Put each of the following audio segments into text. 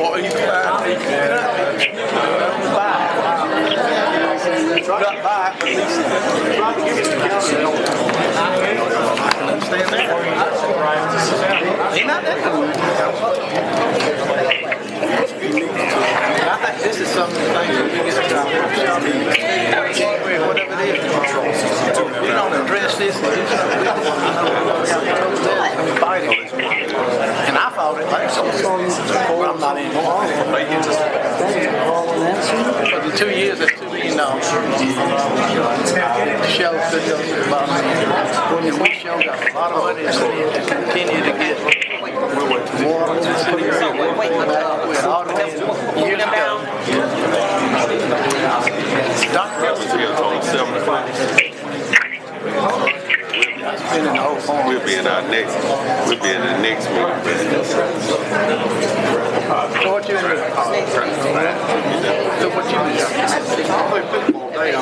or you can drop by, at least probably give it to the county. I can understand that. Ain't not that good. I think this is some of the things that we get to whatever it is. We don't address this. We fight it. And I fought it like so. But I'm not anymore. For the 2 years, that's $2 million. Shell could go to the bottom. And we show got a lot of money to continue to get more to the city. With all the years ago. Dr. We'll be in the next meeting. So what you in there? So what you in there? I play football day on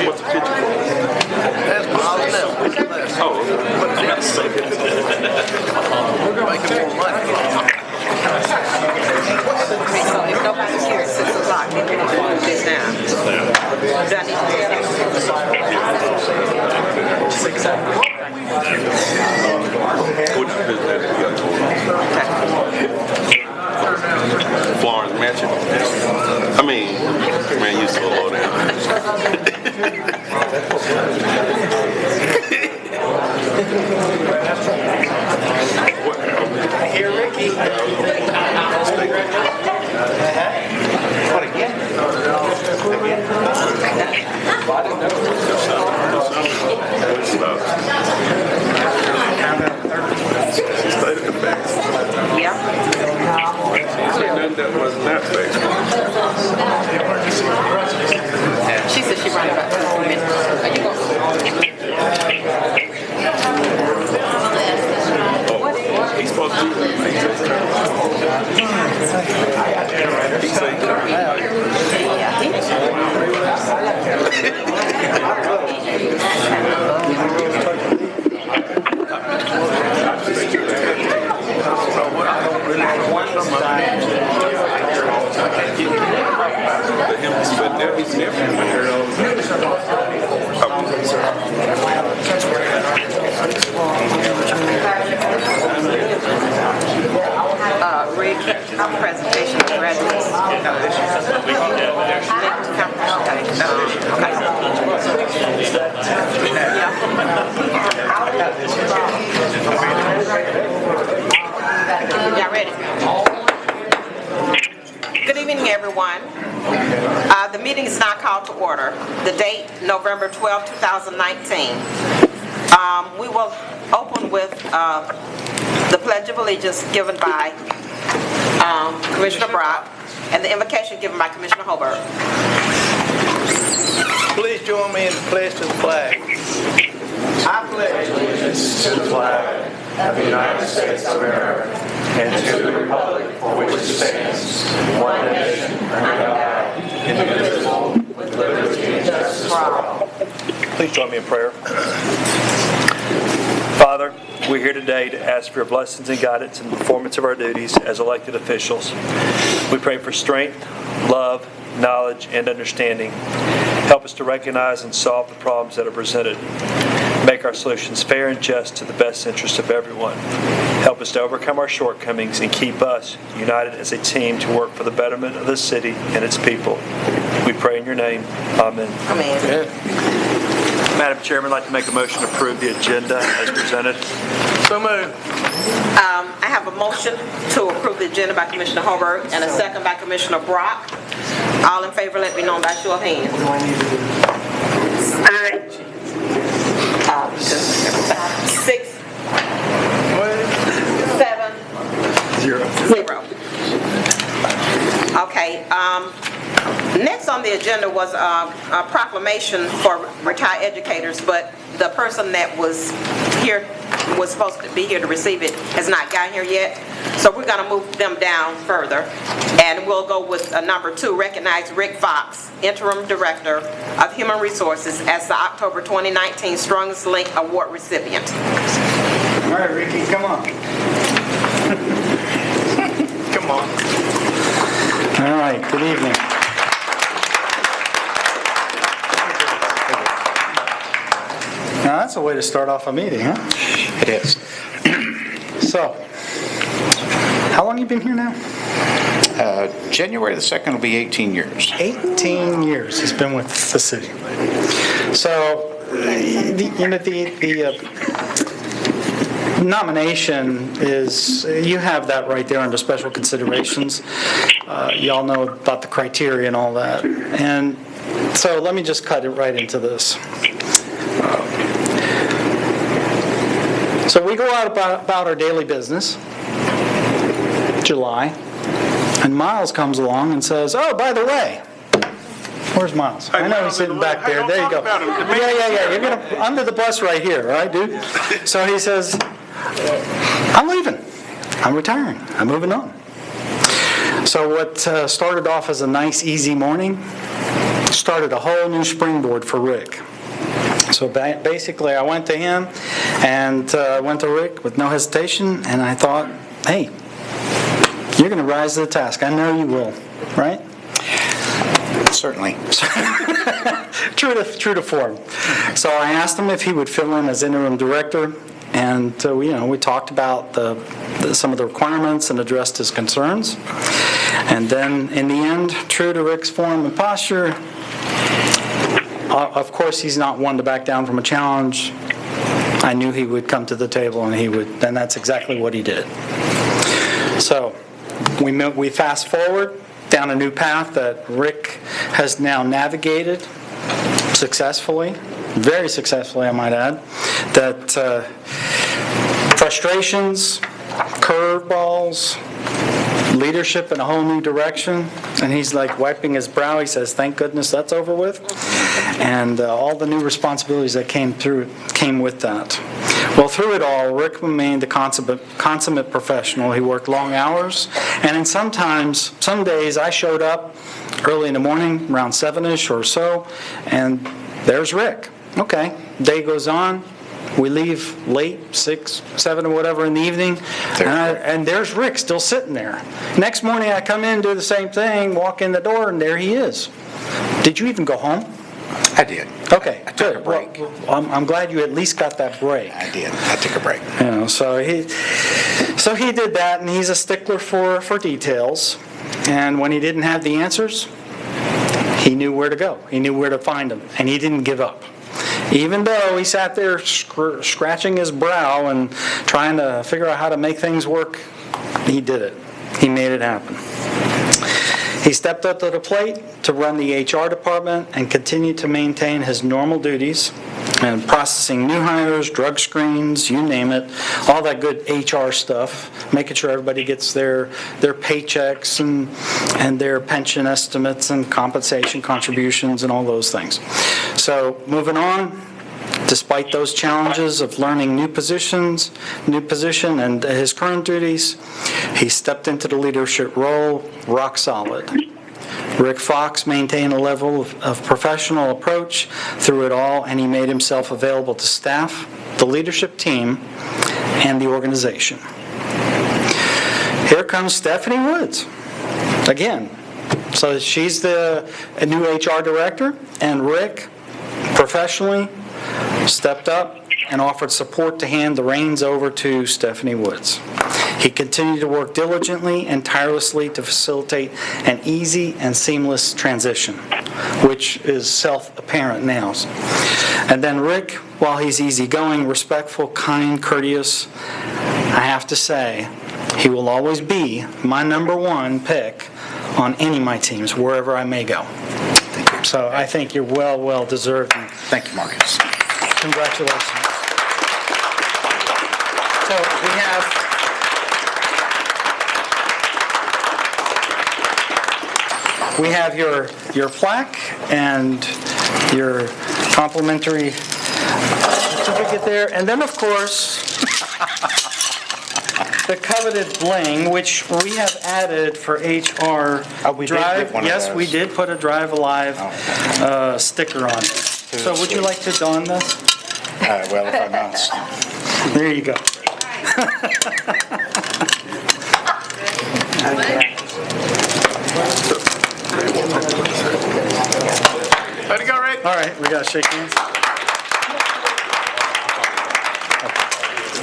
What's the picture for? That's Miles Nell. Oh, We're making more money. So if nobody's here at 6 o'clock, then we're going to do this now. Do I need to do Florence Mansion. I mean, man, you so low down. Here, Ricky. What again? Yeah. That wasn't that fake. She said she ran about 2 minutes. Are you going? He's supposed to do that. He said, Rick, our presentation of graduates. Y'all ready? Good evening, everyone. The meeting is now called to order. The date, November 12, 2019. We will open with the Pledge of Allegiance given by Commissioner Brock and the invocation given by Commissioner Holbert. Please join me in the pledge to the flag. I pledge allegiance to the flag of the United States of America and to the republic for which it stands, one nation, under God, indivisible, with liberty and justice for all. Please join me in prayer. Father, we're here today to ask for your blessings and guidance in the performance of our duties as elected officials. We pray for strength, love, knowledge, and understanding. Help us to recognize and solve the problems that are presented. Make our solutions fair and just to the best interest of everyone. Help us to overcome our shortcomings and keep us united as a team to work for the betterment of the city and its people. We pray in your name. Amen. Amen. Madam Chairman, I'd like to make a motion to approve the agenda as presented. So moved. I have a motion to approve the agenda by Commissioner Holbert and a second by Commissioner Brock. All in favor, let me know by show of hands. Aye. 6, 7, 0. Okay. Next on the agenda was proclamation for retired educators, but the person that was supposed to be here to receive it has not gotten here yet. So we're going to move them down further. And we'll go with number 2, recognize Rick Fox, Interim Director of Human Resources, as the October 2019 Strongest Link Award recipient. All right, Ricky, come on. Come on. All right, good evening. Now, that's a way to start off a meeting, huh? It is. So, how long you been here now? January the 2nd will be 18 years. 18 years he's been with the city. So, the nomination is, you have that right there under special considerations. Y'all know about the criteria and all that. And so let me just cut it right into this. So we go out about our daily business, July, and Miles comes along and says, oh, by the way, where's Miles? I know he's sitting back there. There you go. Yeah. You're going to under the bus right here, all right, dude? So he says, I'm leaving. I'm retiring. I'm moving on. So what started off as a nice, easy morning started a whole new springboard for Rick. So basically, I went to him and went to Rick with no hesitation, and I thought, hey, you're going to rise to the task. I know you will, right? Certainly. True to form. So I asked him if he would fill in as interim director, and we talked about some of the requirements and addressed his concerns. And then in the end, true to Rick's form and posture, of course he's not one to back down from a challenge. I knew he would come to the table and that's exactly what he did. So we fast forward down a new path that Rick has now navigated successfully, very successfully I might add, that frustrations, curveballs, leadership in a whole new direction, and he's like wiping his brow. He says, thank goodness that's over with, and all the new responsibilities that came with that. Well, through it all, Rick remained a consummate professional. He worked long hours, and some days I showed up early in the morning, around 7-ish or so, and there's Rick. Okay, day goes on. We leave late, 6, 7, or whatever in the evening, and there's Rick still sitting there. Next morning I come in, do the same thing, walk in the door, and there he is. Did you even go home? I did. Okay, I took a break. Well, I'm glad you at least got that break. I did. I took a break. So he did that, and he's a stickler for details. And when he didn't have the answers, he knew where to go. He knew where to find them, and he didn't give up. Even though he sat there scratching his brow and trying to figure out how to make things work, he did it. He made it happen. He stepped up to the plate to run the HR department and continued to maintain his normal duties and processing new hires, drug screens, you name it, all that good HR stuff, making sure everybody gets their paychecks and their pension estimates and compensation contributions and all those things. So moving on, despite those challenges of learning new position and his current duties, he stepped into the leadership role rock solid. Rick Fox maintained a level of professional approach through it all, and he made himself available to staff, the leadership team, and the organization. Here comes Stephanie Woods again. So she's the new HR director, and Rick professionally stepped up and offered support to hand the reins over to Stephanie Woods. He continued to work diligently and tirelessly to facilitate an easy and seamless transition, which is self-apparent now. And then Rick, while he's easygoing, respectful, kind, courteous, I have to say, he will always be my number one pick on any of my teams, wherever I may go. Thank you. So I think you're well deserved. Thank you, Marcus. Congratulations. So we have your plaque, and your complimentary certificate there. And then, of course, the coveted bling, which we have added for HR Oh, we did Drive. get one of Yes, those. we did put a Drive Alive sticker on it. So would you like to don this? Well, if I must. There you go. Ready to go, Rick? All right, we got to shake hands.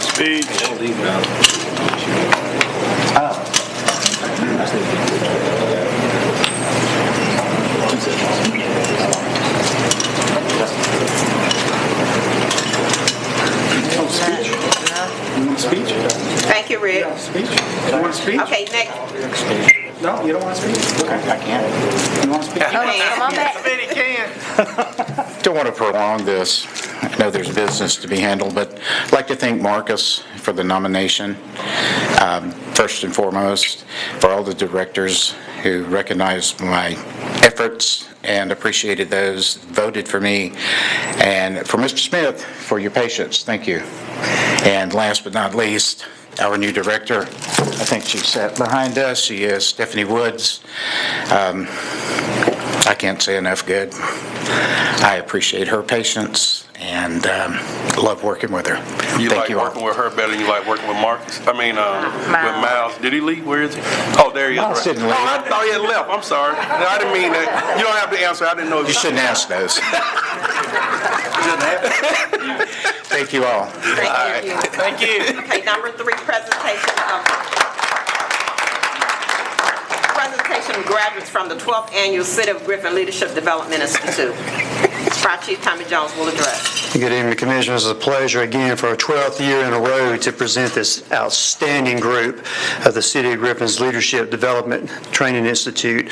Speech. You want a speech? Thank you, Rick. Speech? You want a speech? Okay, next. No, you don't want to speak? Okay, I can. You want to speak? Come on back. I bet he can. Don't want to prolong this. I know there's business to be handled, but I'd like to thank Marcus for the nomination. First and foremost, for all the directors who recognized my efforts and appreciated those, voted for me, and for Mr. Smith, for your patience. Thank you. And last but not least, our new director, I think she sat behind us. She is Stephanie Woods. I can't say enough good. I appreciate her patience and love working with her. You Thank like you all. working with her better than you like working with Marcus? I mean, with Miles. Did he leave? Where is he? Oh, there he is. Miles didn't leave. Oh, I thought he had left. I'm sorry. No, I didn't mean that. You don't have to answer. I didn't know if You shouldn't ask those. Thank you all. Thank you. Thank you. Okay, number 3, presentation of graduates from the 12th Annual City of Griffin Leadership Development Institute. Fire Chief Tommy Jones will address. Good evening, Commissioners. It's a pleasure again for our 12th year in a row to present this outstanding group of the City of Griffin's Leadership Development Training Institute.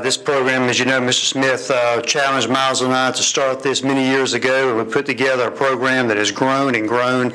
This program, as you know, Mr. Smith challenged Miles and I to start this many years ago, and we put together a program that has grown and grown,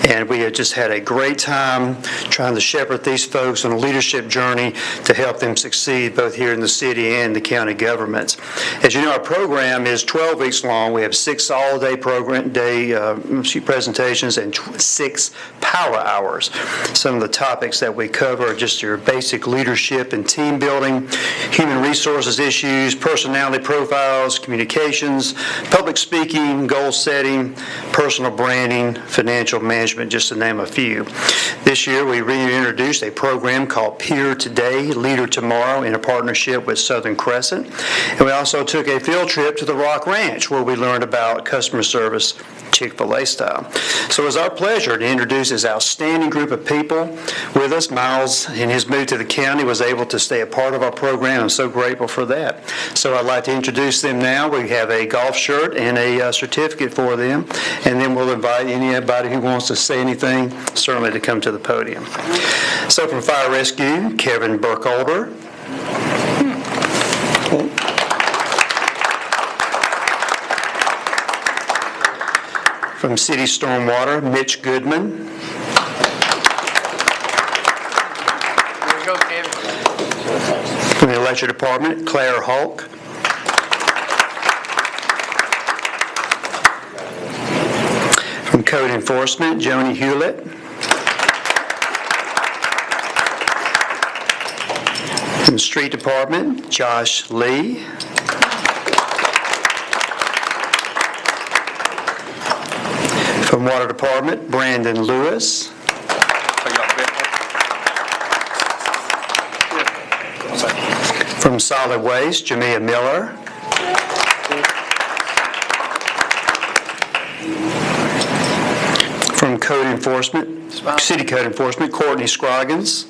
and we have just had a great time trying to shepherd these folks on a leadership journey to help them succeed both here in the city and the county governments. As you know, our program is 12 weeks long. We have 6 all-day presentations and 6 power hours. Some of the topics that we cover are just your basic leadership and team building, human resources issues, personality profiles, communications, public speaking, goal setting, personal branding, financial management, just to name a few. This year, we reintroduced a program called Peer Today, Leader Tomorrow, in a partnership with Southern Crescent. And we also took a field trip to the Rock Ranch, where we learned about customer service Chick-fil-A style. So it's our pleasure to introduce this outstanding group of people with us. Miles, in his move to the county, was able to stay a part of our program. I'm so grateful for that. So I'd like to introduce them now. We have a golf shirt and a certificate for them, and then we'll invite anybody who wants to say anything, certainly to come to the podium. So from Fire Rescue, Kevin Burkholder. From City Stormwater, Mitch Goodman. There you go, Kevin. From the Electric Department, Claire Hulk. From Code Enforcement, Joni Hewlett. From the Street Department, Josh Lee. From Water Department, Brandon Lewis. From Solid Waste, Jamia Miller. From Code Enforcement, City Code Enforcement, Courtney Scroggins.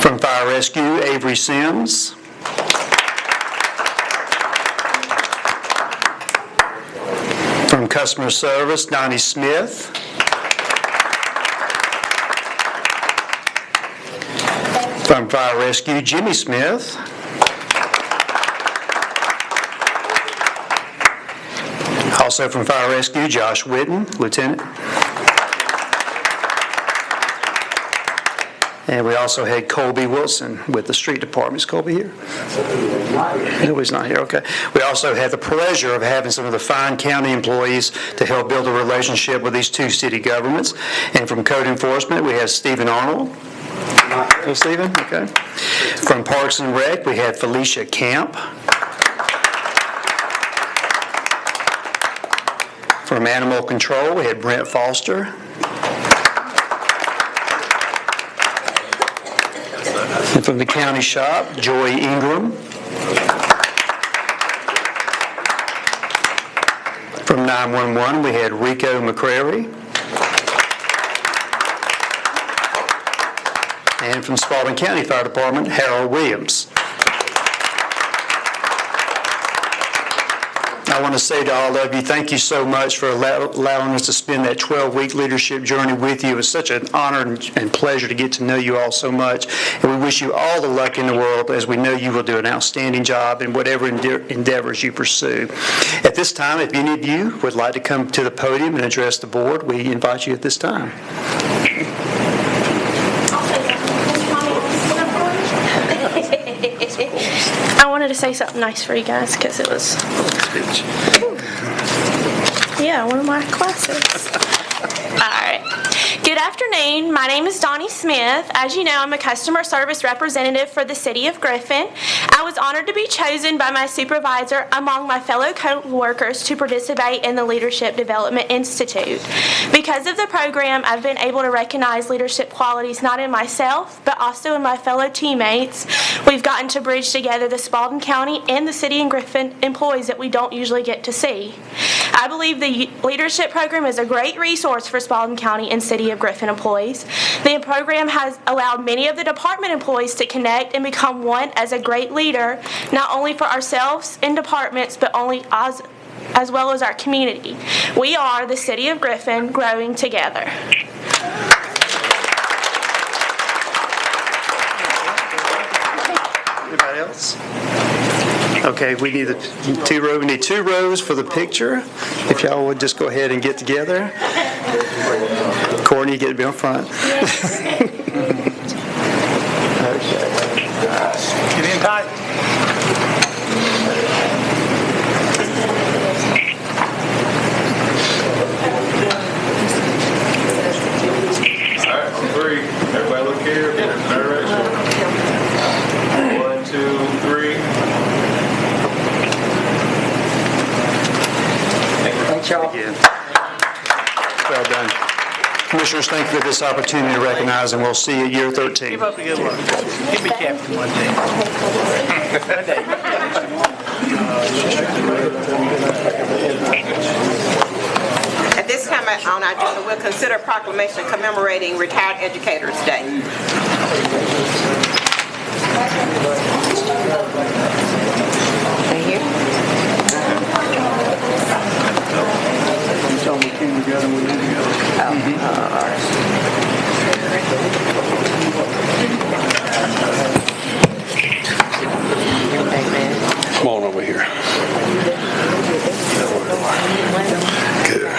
From Fire Rescue, Avery Sims. From Customer Service, Donnie Smith. From Fire Rescue, Jimmy Smith. Also from Fire Rescue, Josh Whitten, Lieutenant. And we also had Colby Wilson with the street department. Is Colby here? Nobody's not here, okay. We also had the pleasure of having some of the fine county employees to help build a relationship with these two city governments. And from code enforcement, we have Stephen Arnold. Hello, Stephen, okay. From Parks and Rec, we had Felicia Camp. From Animal Control, we had Brent Foster. And from the county shop, Joy Ingram. From 911, we had Rico McCrary. And from Spalding County Fire Department, Harold Williams. I want to say to all of you, thank you so much for allowing us to spend that 12-week leadership journey with you. It was such an honor and pleasure to get to know you all so much. And we wish you all the luck in the world, as we know you will do an outstanding job in whatever endeavors you pursue. At this time, if any of you would like to come to the podium and address the board, we invite you at this time. I wanted to say something nice for you guys because it was, one of my classes. All right. Good afternoon. My name is Donnie Smith. As you know, I'm a customer service representative for the City of Griffin. I was honored to be chosen by my supervisor among my fellow co-workers to participate in the Leadership Development Institute. Because of the program, I've been able to recognize leadership qualities not in myself, but also in my fellow teammates. We've gotten to bridge together the Spalding County and the City and Griffin employees that we don't usually get to see. I believe the leadership program is a great resource for Spalding County and City of Griffin employees. The program has allowed many of the department employees to connect and become one as a great leader, not only for ourselves and departments, but only as well as our community. We are the City of Griffin growing together. Anybody else? Okay, we need two rows for the picture. If y'all would just go ahead and get together. Courtney, you get to be on front. Get in tight. All right, three. Everybody look here. Narration. 1, 2, 3. Thanks, y'all. Well done. Commissioners, thank you for this opportunity to recognize, and we'll see you at year 13. Keep up the good work. Give me captain one day. One day. At this time on our agenda, we'll consider proclamation commemorating Retired Educators Day. Thank you. Tell me came together, we did together. Come on over here. Good.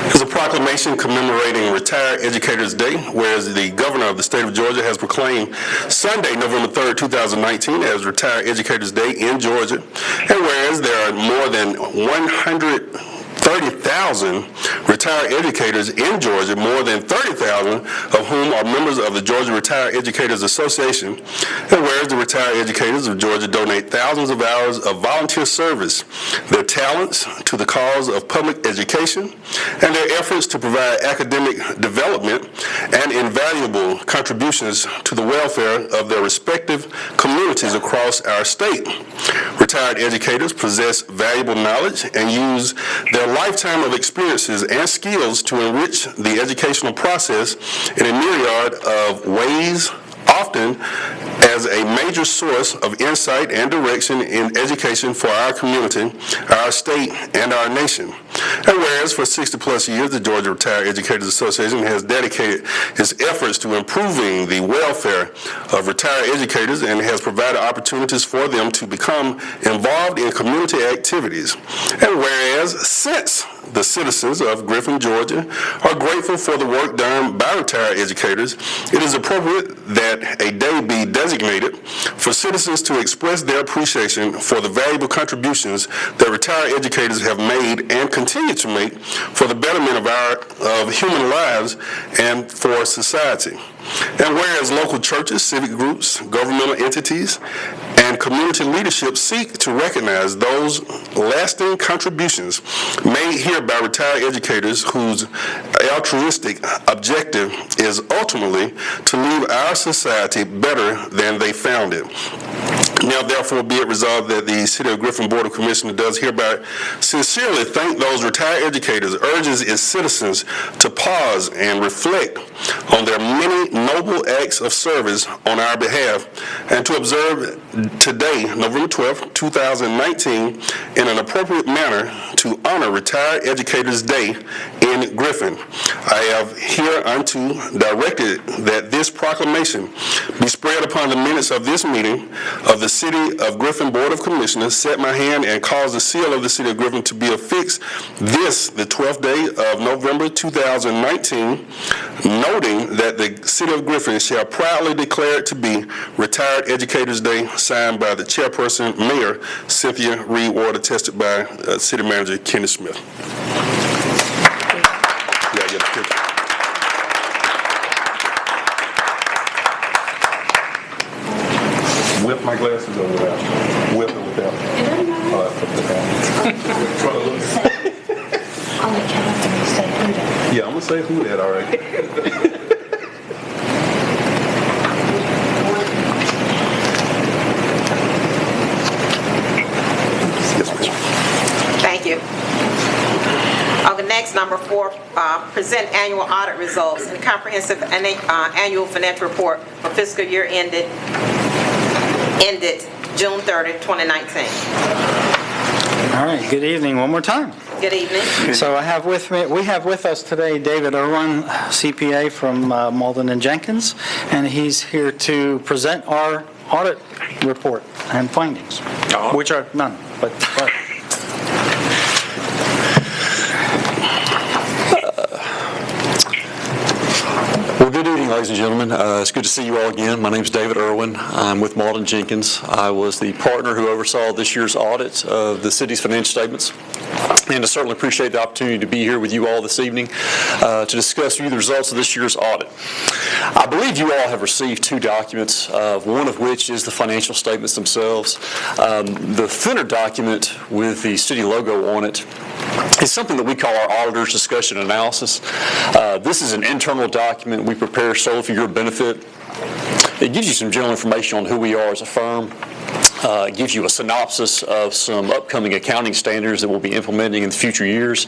There's a proclamation commemorating Retired Educators Day, whereas the governor of the state of Georgia has proclaimed Sunday, November 3rd, 2019 as Retired Educators Day in Georgia, and whereas there are more than 130,000 retired educators in Georgia, more than 30,000 of whom are members of the Georgia Retired Educators Association, and whereas the retired educators of Georgia donate thousands of hours of volunteer service, their talents to the cause of public education, and their efforts to provide academic development and invaluable contributions to the welfare of their respective communities across our state. Retired educators possess valuable knowledge and use their lifetime of experiences and skills to enrich the educational process in a myriad of ways, often as a major source of insight and direction in education for our community, our state, and our nation. And whereas for 60-plus years, the Georgia Retired Educators Association has dedicated its efforts to improving the welfare of retired educators and has provided opportunities for them to become involved in community activities. And whereas since the citizens of Griffin, Georgia, are grateful for the work done by retired educators, it is appropriate that a day be designated for citizens to express their appreciation for the valuable contributions that retired educators have made and continue to make for the betterment of human lives and for society. And whereas local churches, civic groups, governmental entities, and community leadership seek to recognize those lasting contributions made here by retired educators whose altruistic objective is ultimately to leave our society better than they found it. Now, therefore, be it resolved that the City of Griffin Board of Commissioners does hereby sincerely thank those retired educators, urges its citizens to pause and reflect on their many noble acts of service on our behalf, and to observe today, November 12th, 2019, in an appropriate manner to honor Retired Educators Day in Griffin. I have hereunto directed that this proclamation be spread upon the minutes of this meeting of the City of Griffin Board of Commissioners, set my hand and cause the seal of the City of Griffin to be affixed this, the 12th day of November 2019, noting that the City of Griffin shall proudly declare it to be Retired Educators Day, signed by the Chairperson, Mayor Cynthia Reed Ward, attested by City Manager Kenny Smith. Yeah, I get a picture. With my glasses or without? With or without? It doesn't matter. Oh, I put that I'll let you have to say who that. down. Yeah, I'm going to say who that, all right. Yes, ma'am. Thank you. Okay, next, number 4, present annual audit results and comprehensive annual financial report for fiscal year ended June 30, 2019. All right, good evening one more time. Good evening. So we have with us today David Irwin, CPA from Malden and Jenkins, and he's here to present our audit report and findings, which are none, but. Well, good evening, ladies and gentlemen. It's good to see you all again. My name is David Irwin. I'm with Malden Jenkins. I was the partner who oversaw this year's audit of the city's financial statements. And I certainly appreciate the opportunity to be here with you all this evening to discuss with you the results of this year's audit. I believe you all have received 2 documents, one of which is the financial statements themselves. The thinner document with the city logo on it is something that we call our auditor's discussion analysis. This is an internal document we prepare solely for your benefit. It gives you some general information on who we are as a firm. It gives you a synopsis of some upcoming accounting standards that we'll be implementing in the future years.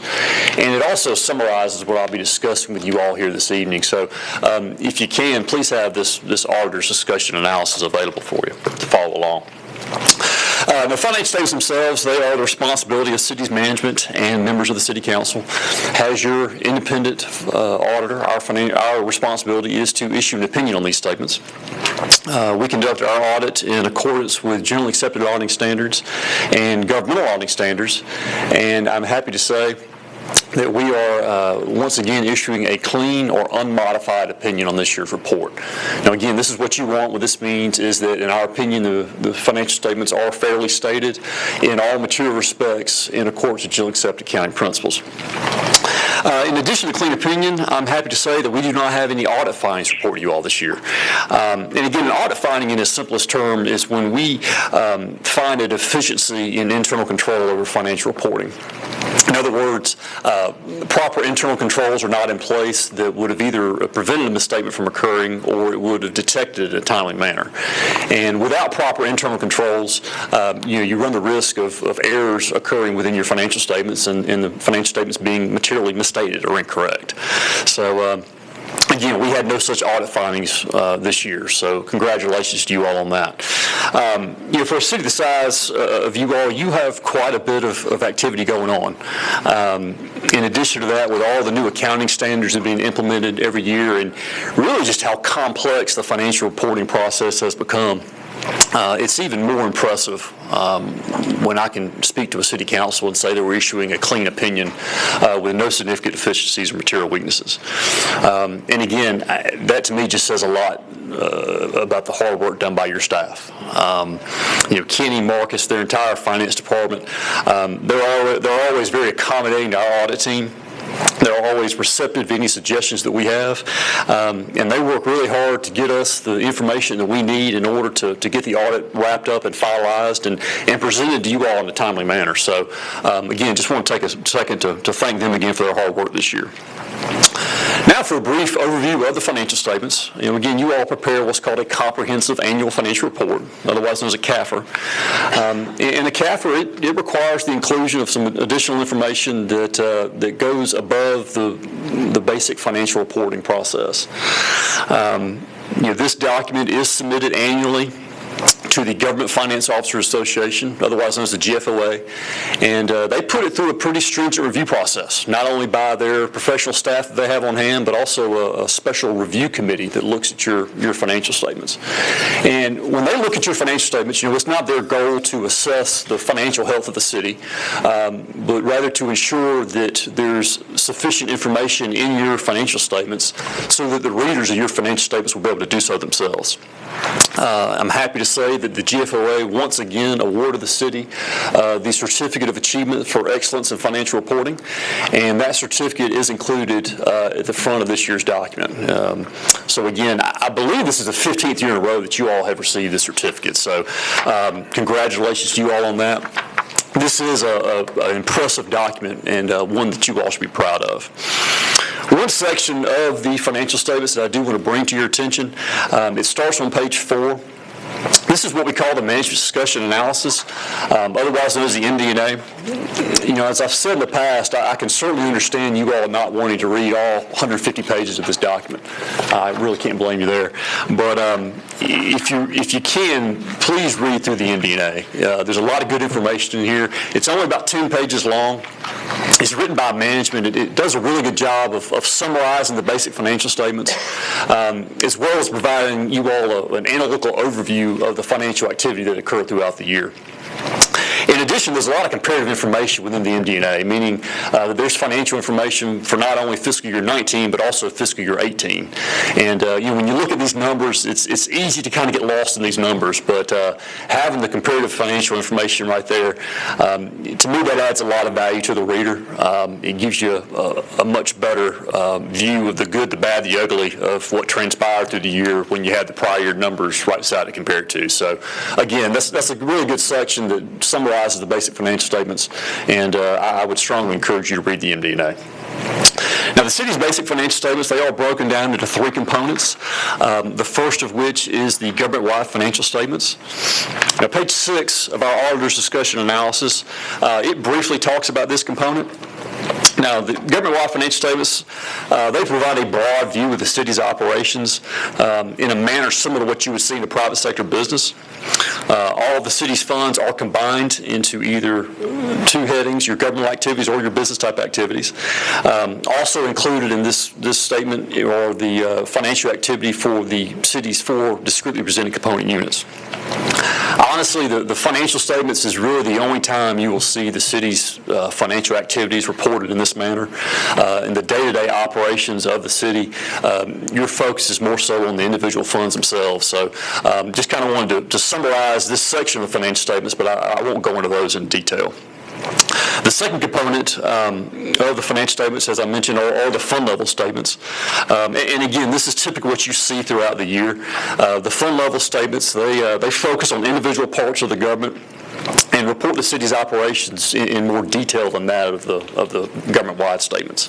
And it also summarizes what I'll be discussing with you all here this evening. So if you can, please have this auditor's discussion analysis available for you to follow along. The financial statements themselves, they are the responsibility of city's management and members of the city council. As your independent auditor, our responsibility is to issue an opinion on these statements. We conduct our audit in accordance with generally accepted auditing standards and governmental auditing standards, and I'm happy to say that we are once again issuing a clean or unmodified opinion on this year's report. Now again, this is what you want. What this means is that in our opinion, the financial statements are fairly stated in all material respects in accordance with generally accepted accounting principles. In addition to clean opinion, I'm happy to say that we do not have any audit findings to report to you all this year. And again, an audit finding in its simplest term is when we find a deficiency in internal control over financial reporting. In other words, proper internal controls are not in place that would have either prevented a misstatement from occurring or it would have detected it in a timely manner. And without proper internal controls, you run the risk of errors occurring within your financial statements and the financial statements being materially misstated or incorrect. So Again, we had no such audit findings this year, so congratulations to you all on that. For a city the size of you all, you have quite a bit of activity going on. In addition to that, with all the new accounting standards that are being implemented every year, and really just how complex the financial reporting process has become, it's even more impressive when I can speak to a city council and say that we're issuing a clean opinion with no significant deficiencies or material weaknesses. And again, that to me just says a lot about the hard work done by your staff. Kenny, Marcus, their entire finance department, they're always very accommodating to our audit team. They're always receptive to any suggestions that we have, and they work really hard to get us the information that we need in order to get the audit wrapped up and finalized and presented to you all in a timely manner. So, again, just want to take a second to thank them again for their hard work this year. Now for a brief overview of the financial statements. Again, you all prepare what's called a comprehensive annual financial report, otherwise known as a CAFR. And a CAFR, it requires the inclusion of some additional information that goes above the basic financial reporting process. This document is submitted annually to the Government Finance Officers Association, otherwise known as the GFOA, and they put it through a pretty stringent review process, not only by their professional staff that they have on hand, but also a special review committee that looks at your financial statements. And when they look at your financial statements, it's not their goal to assess the financial health of the city, but rather to ensure that there's sufficient information in your financial statements so that the readers of your financial statements will be able to do so themselves. I'm happy to say that the GFOA once again awarded the city the Certificate of Achievement for Excellence in Financial Reporting, and that certificate is included at the front of this year's document. So again, I believe this is the 15th year in a row that you all have received this certificate, so congratulations to you all on that. This is an impressive document and one that you all should be proud of. One section of the financial statements that I do want to bring to your attention, it starts on page 4. This is what we call the Management Discussion Analysis, otherwise known as the MD&A. As I've said in the past, I can certainly understand you all not wanting to read all 150 pages of this document. I really can't blame you there. But if you can, please read through the MD&A. There's a lot of good information in here. It's only about 10 pages long. It's written by management. It does a really good job of summarizing the basic financial statements, as well as providing you all an analytical overview of the financial activity that occurred throughout the year. In addition, there's a lot of comparative information within the MD&A, meaning that there's financial information for not only fiscal year 19, but also fiscal year 18. And when you look at these numbers, it's easy to kind of get lost in these numbers, but having the comparative financial information right there, to me that adds a lot of value to the reader. It gives you a much better view of the good, the bad, the ugly of what transpired through the year when you had the prior year numbers right beside to compare it to. So again, that's a really good section that summarizes the basic financial statements, and I would strongly encourage you to read the MD&A. Now, the city's basic financial statements, they are broken down into 3 components, the first of which is the government-wide financial statements. Now, page 6 of our auditor's discussion analysis, it briefly talks about this component. Now, the government-wide financial statements, they provide a broad view of the city's operations in a manner similar to what you would see in a private sector business. All of the city's funds are combined into either 2 headings, your governmental activities or your business type activities. Also included in this statement are the financial activity for the city's 4 discretely presented component units. Honestly, the financial statements is really the only time you will see the city's financial activities reported in this manner. In the day-to-day operations of the city, your focus is more so on the individual funds themselves. So just kind of wanted to summarize this section of the financial statements, but I won't go into those in detail. The second component of the financial statements, as I mentioned, are the fund level statements. And again, this is typically what you see throughout the year. The fund level statements, they focus on individual parts of the government and report the city's operations in more detail than that of the government-wide statements.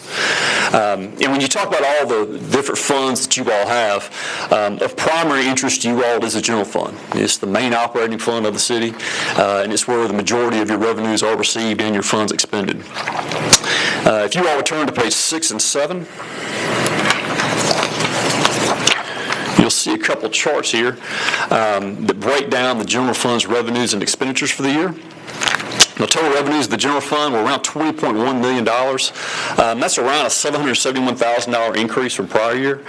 And when you talk about all the different funds that you all have, of primary interest to you all is the general fund. It's the main operating fund of the city, and it's where the majority of your revenues are received and your funds expended. If you all would turn to page 6 and 7. see a couple charts here that break down the general fund's revenues and expenditures for the year. The total revenues of the general fund were around $20.1 million. That's around a $771,000 increase from prior year.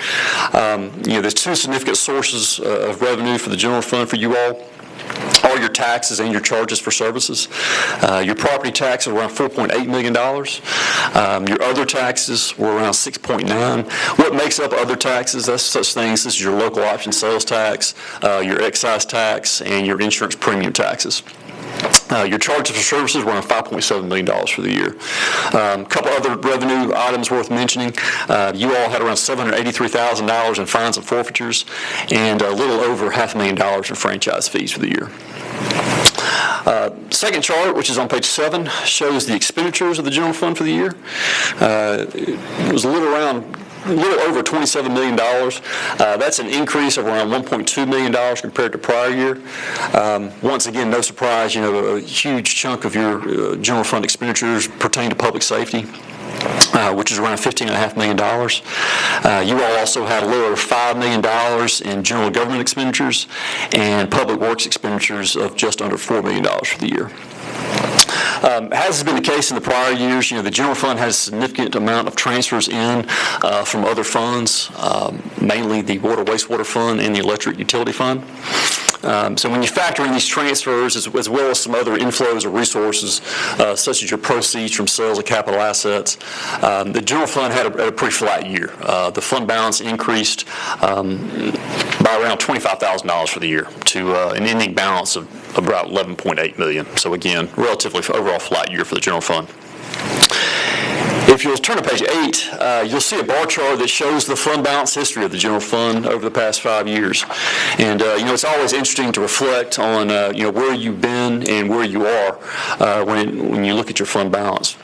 There's two significant sources of revenue for the general fund for you all. All your taxes and your charges for services. Your property tax is around $4.8 million. Your other taxes were around $6.9 million. What makes up other taxes? That's such things as your local option sales tax, your excise tax, and your insurance premium taxes. Your charges for services were around $5.7 million for the year. A couple other revenue items worth mentioning. You all had around $783,000 in fines and forfeitures and a little over $500,000 in franchise fees for the year. Second chart, which is on page 7, shows the expenditures of the general fund for the year. It was a little over $27 million. That's an increase of around $1.2 million compared to prior year. Once again, no surprise, a huge chunk of your general fund expenditures pertain to public safety, which is around $15.5 million. You all also had a little over $5 million in general government expenditures and public works expenditures of just under $4 million for the year. As has been the case in the prior years, the general fund has a significant amount of transfers in from other funds, mainly the water wastewater fund and the electric utility fund. So when you factor in these transfers as well as some other inflows of resources, such as your proceeds from sales of capital assets, the general fund had a pretty flat year. The fund balance increased by around $25,000 for the year to an ending balance of about $11.8 million. So again, relatively overall flat year for the general fund. If you'll turn to page 8, you'll see a bar chart that shows the fund balance history of the general fund over the past 5 years. And, it's always interesting to reflect on, where you've been and where you are when you look at your fund balance.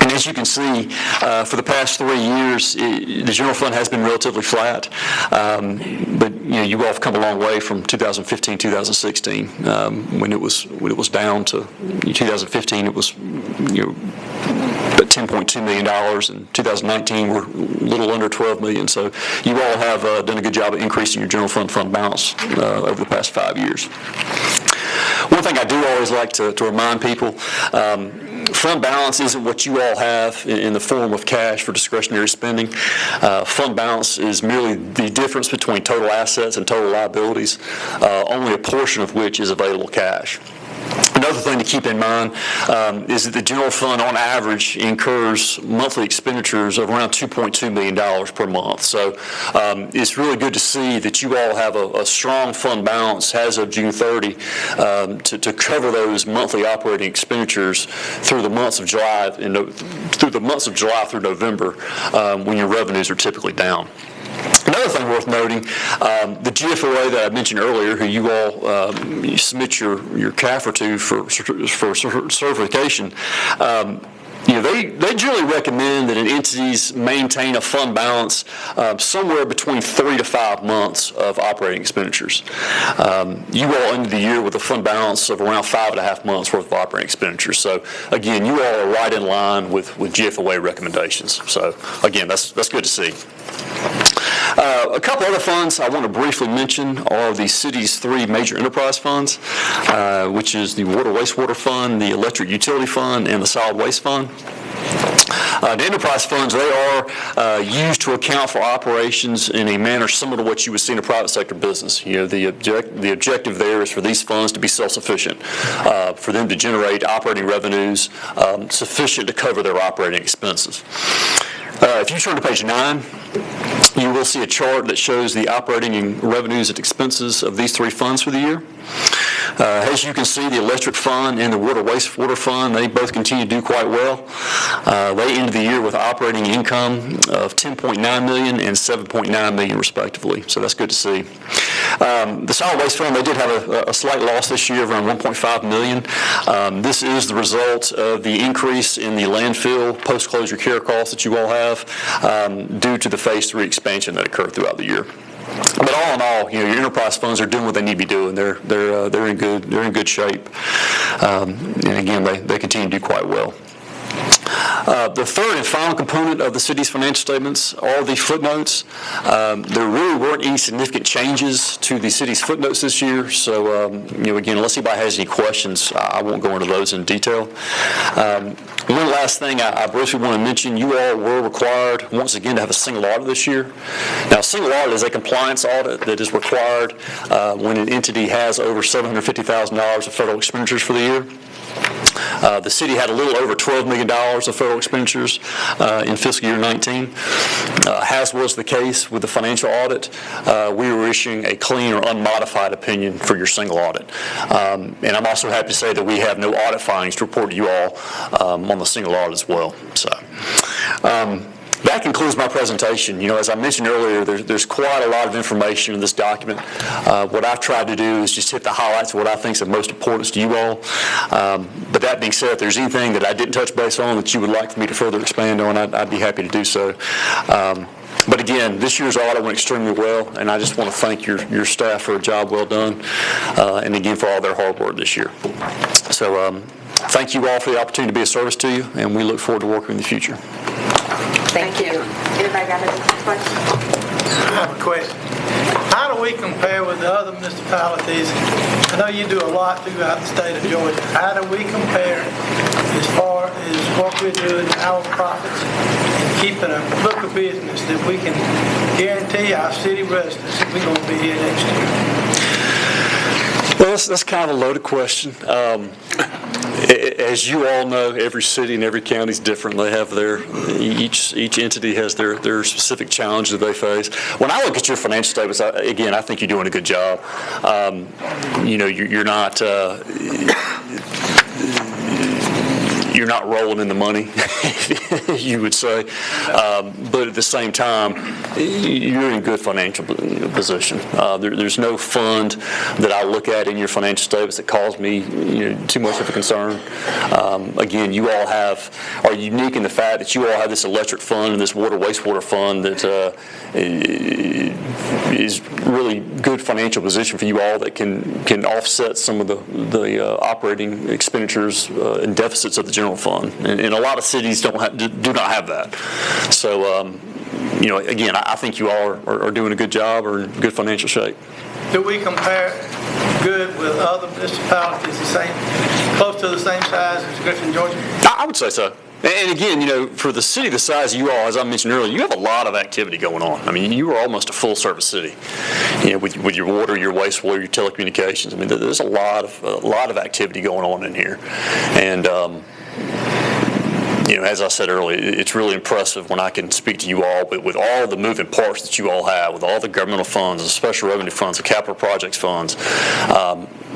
And as you can see, for the past 3 years, the general fund has been relatively flat. But you all have come a long way from 2015, 2016, when it was down to 2015. It was about $10.2 million. In 2019, we're a little under $12 million. So you all have done a good job of increasing your general fund balance over the past 5 years. One thing I do always like to remind people, fund balance isn't what you all have in the form of cash for discretionary spending. Fund balance is merely the difference between total assets and total liabilities, only a portion of which is available cash. Another thing to keep in mind is that the general fund, on average, incurs monthly expenditures of around $2.2 million per month. So it's really good to see that you all have a strong fund balance as of June 30 to cover those monthly operating expenditures through the months of July through November, when your revenues are typically down. Another thing worth noting, the GFOA that I mentioned earlier, who you all you submit your CAFR to for certification, they generally recommend that entities maintain a fund balance somewhere between 3 to 5 months of operating expenditures. You all ended the year with a fund balance of around 5.5 months worth of operating expenditures. So again, you all are right in line with GFOA recommendations. So again, that's good to see. A couple other funds I want to briefly mention are the city's 3 major enterprise funds, which is the Water Wastewater Fund, the Electric Utility Fund, and the Solid Waste Fund. The enterprise funds, they are used to account for operations in a manner similar to what you would see in a private sector business. The objective there is for these funds to be self-sufficient, for them to generate operating revenues sufficient to cover their operating expenses. If you turn to page 9, you will see a chart that shows the operating revenues and expenses of these 3 funds for the year. As you can see, the electric fund and the water wastewater fund, they both continue to do quite well. They ended the year with operating income of $10.9 million and $7.9 million respectively, so that's good to see. The solid waste fund, they did have a slight loss this year of around $1.5 million. This is the result of the increase in the landfill post-closure care costs that you all have due to the Phase 3 expansion that occurred throughout the year. But all in all, your enterprise funds are doing what they need to be doing. They're in good shape, and again, they continue to do quite well. The third and final component of the city's financial statements are the footnotes. There really weren't any significant changes to the city's footnotes this year, so again, unless anybody has any questions, I won't go into those in detail. One last thing I briefly want to mention, you all were required, once again, to have a single audit this year. Now, a single audit is a compliance audit that is required when an entity has over $750,000 of federal expenditures for the year. The city had a little over $12 million of federal expenditures in fiscal year 19. As was the case with the financial audit, we were issuing a clean or unmodified opinion for your single audit. And I'm also happy to say that we have no audit findings to report to you all on the single audit as well. So. That concludes my presentation. As I mentioned earlier, there's quite a lot of information in this document. What I've tried to do is just hit the highlights of what I think is of most importance to you all. But that being said, if there's anything that I didn't touch base on that you would like for me to further expand on, I'd be happy to do so. But again, this year's audit went extremely well, and I just want to thank your staff for a job well done, and again for all their hard work this year. So thank you all for the opportunity to be of service to you, and we look forward to working in the future. Thank you. Anybody got any questions? I have a question. How do we compare with the other municipalities? I know you do a lot throughout the state of Georgia. How do we compare as far as what we're doing, our profits, and keeping a book of business that we can guarantee our city residents that we're going to be here next year? Well, that's kind of a loaded question. As you all know, every city and every county is different. They have each entity has their specific challenge that they face. When I look at your financial statements, again, I think you're doing a good job. You're not rolling in the money, you would say. But at the same time, you're in good financial position. There's no fund that I look at in your financial statements that cause me too much of a concern. Again, you all are unique in the fact that you all have this electric fund and this wastewater fund that is really good financial position for you all that can offset some of the operating expenditures and deficits of the general fund, and a lot of cities do not have that. So, again, I think you all are doing a good job or in good financial shape. Do we compare good with other municipalities close to the same size as Griffin, Georgia? I would say so. And again, for the city the size of you all, as I mentioned earlier, you have a lot of activity going on. I mean, you are almost a full-service city, with your water, your wastewater, your telecommunications. I mean, there's a lot of activity going on in here, and as I said earlier, it's really impressive when I can speak to you all, but with all the moving parts that you all have, with all the governmental funds, the special revenue funds, the capital projects funds,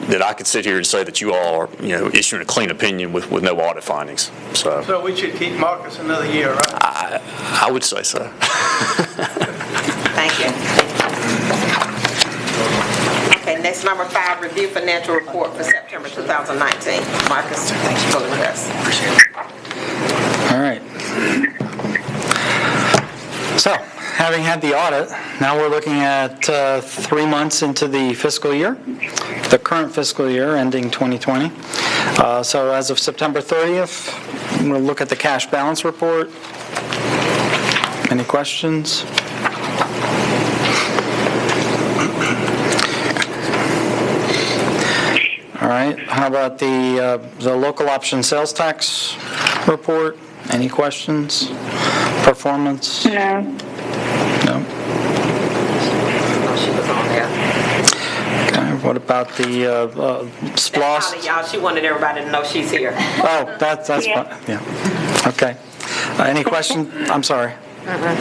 that I could sit here and say that you all are, issuing a clean opinion with no audit findings. So we should keep Marcus another year, right? I would say so. Thank you. Okay, next, number 5, review financial report for September 2019. Marcus, thanks for the address. Appreciate it. All right. So, having had the audit, now we're looking at 3 months into the fiscal year, the current fiscal year ending 2020. So as of September 30th, we'll look at the cash balance report. Any questions? All right. How about the local option sales tax report? Any questions? Performance? No. No. She was on there. Okay. What about the SPLOST? Y'all, she wanted everybody to know she's here. Oh, that's fine. Yeah. Okay. Any questions? I'm sorry. All right.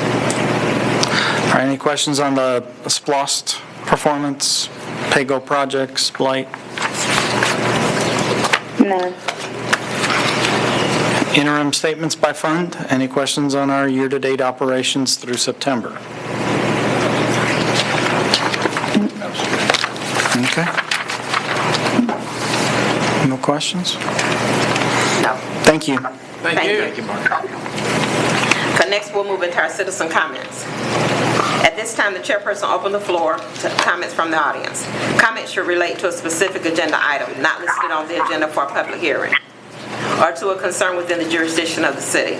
Any questions on the SPLOST performance, PAYGO projects, Blight? No. Interim statements by fund. Any questions on our year-to-date operations through September? Okay. No questions? No. Thank you. Thank you. Okay, next, we'll move into our citizen comments. At this time, the chairperson will open the floor to comments from the audience. Comments should relate to a specific agenda item not listed on the agenda for a public hearing. or to a concern within the jurisdiction of the city.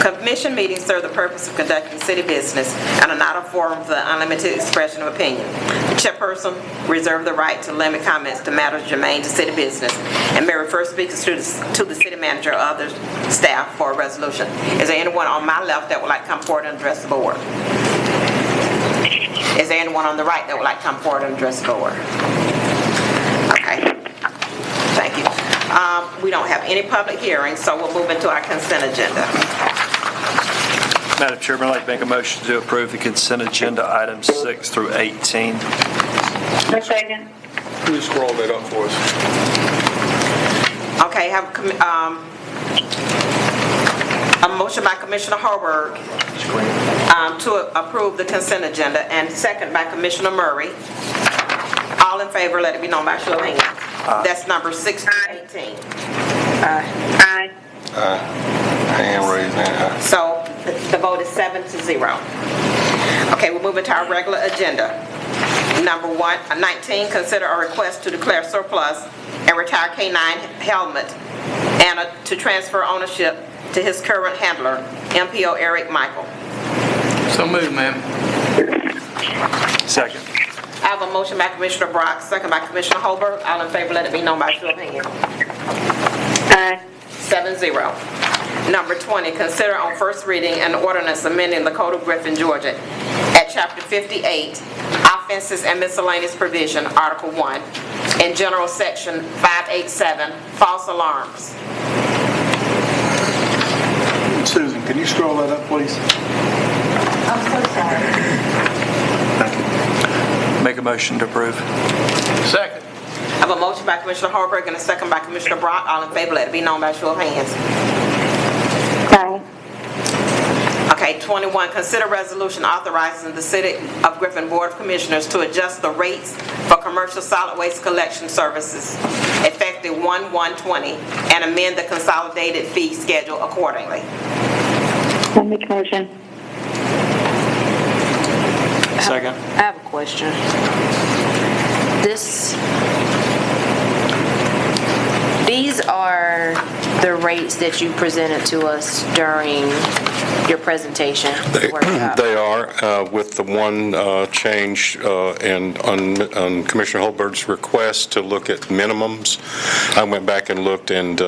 Commission meetings serve the purpose of conducting city business and are not a forum for the unlimited expression of opinion. The chairperson reserves the right to limit comments to matters germane to city business and may refer speakers to the city manager or other staff for a resolution. Is there anyone on my left that would like to come forward and address the board? Is there anyone on the right that would like to come forward and address the board? Okay. Thank you. We don't have any public hearings, so we'll move into our consent agenda. Madam Chairman, I'd like to make a motion to approve the consent agenda items 6 through 18. Second. Please scroll that up for us. Okay, have a motion by Commissioner Holberg to approve the consent agenda, and second by Commissioner Murray. All in favor, let it be known by show of hands. That's number 6 through 18. Aye. Hand raised now. So the vote is 7-0. Okay, we'll move into our regular agenda. Number 19, consider a request to declare surplus and retire K9 helmet and to transfer ownership to his current handler, MPO Eric Michael. So moved, ma'am. Second. I have a motion by Commissioner Brock, second by Commissioner Holberg. All in favor, let it be known by show of hands. Aye. 7-0. Number 20, consider on first reading an ordinance amending the Code of Griffin, Georgia at Chapter 58, Offenses and Miscellaneous Provision, Article 1, in General Section 587, False Alarms. Susan, can you scroll that up, please? I'm so sorry. Make a motion to approve. Second. I have a motion by Commissioner Holberg and a second by Commissioner Brock. All in favor, let it be known by show of hands. Aye. Okay, 21, consider resolution authorizing the City of Griffin Board of Commissioners to adjust the rates for commercial solid waste collection services effective 1/1/20 and amend the consolidated fee schedule accordingly. I'll make a motion. Second. I have a question. These are the rates that you presented to us during your presentation. workshop. They are, with the one change and on Commissioner Holberg's request to look at minimums. I went back and looked and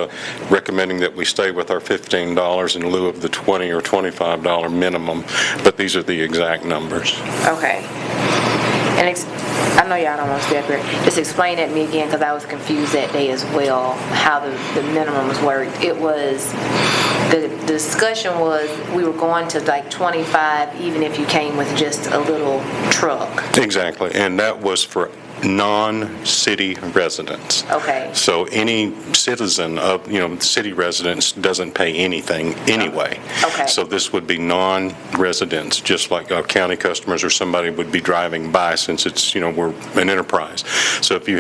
recommending that we stay with our $15 in lieu of the $20 or $25 minimum, but these are the exact numbers. Okay. And I know y'all don't want to stay up here. Just explain that to me again, because I was confused that day as well, how the minimums worked. It was, the discussion was we were going to like 25 even if you came with just a little truck. Exactly, and that was for non-city residents. Okay. So any citizen of, city residents doesn't pay anything anyway. Okay. So this would be non-residents, just like our county customers or somebody would be driving by, since it's, we're an enterprise. So if you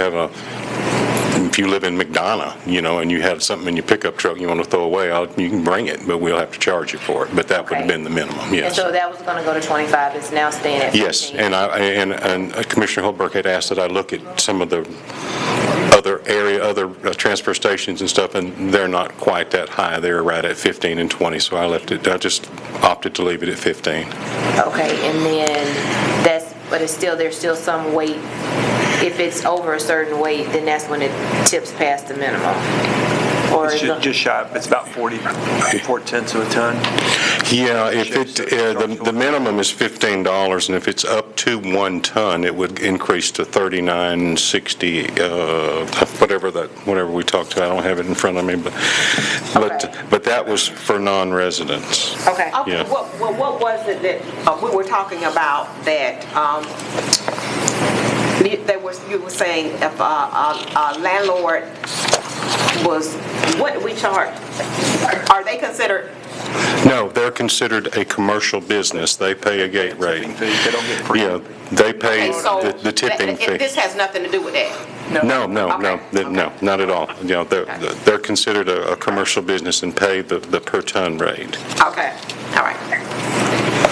live in McDonough, and you have something in your pickup truck you want to throw away, you can bring it, but we'll have to charge you for it. But that would have been the minimum, yes. And so that was going to go to 25. It's now staying at 15. Yes, and Commissioner Holberg had asked that I look at some of the other transfer stations and stuff, and they're not quite that high. They're right at 15 and 20, so I just opted to leave it at 15. Okay, and then but there's still some weight. If it's over a certain weight, then that's when it tips past the minimum. Or It's just shy. It's about 4/10 of a ton. Yeah, if the minimum is $15, and if it's up to 1 ton, it would increase to $39.60, whatever we talked about. I don't have it in front of me, but that was for non-residents. Okay. Yeah. What was it that we were talking about that you were saying if a landlord was, what do we charge? Are they considered? No, they're considered a commercial business. They pay a gate rate. They don't get free. Yeah, they pay Okay, so the tipping fee. this has nothing to do with that? No, Okay. no, not at all. They're considered a commercial business and pay the per ton rate. Okay, all right.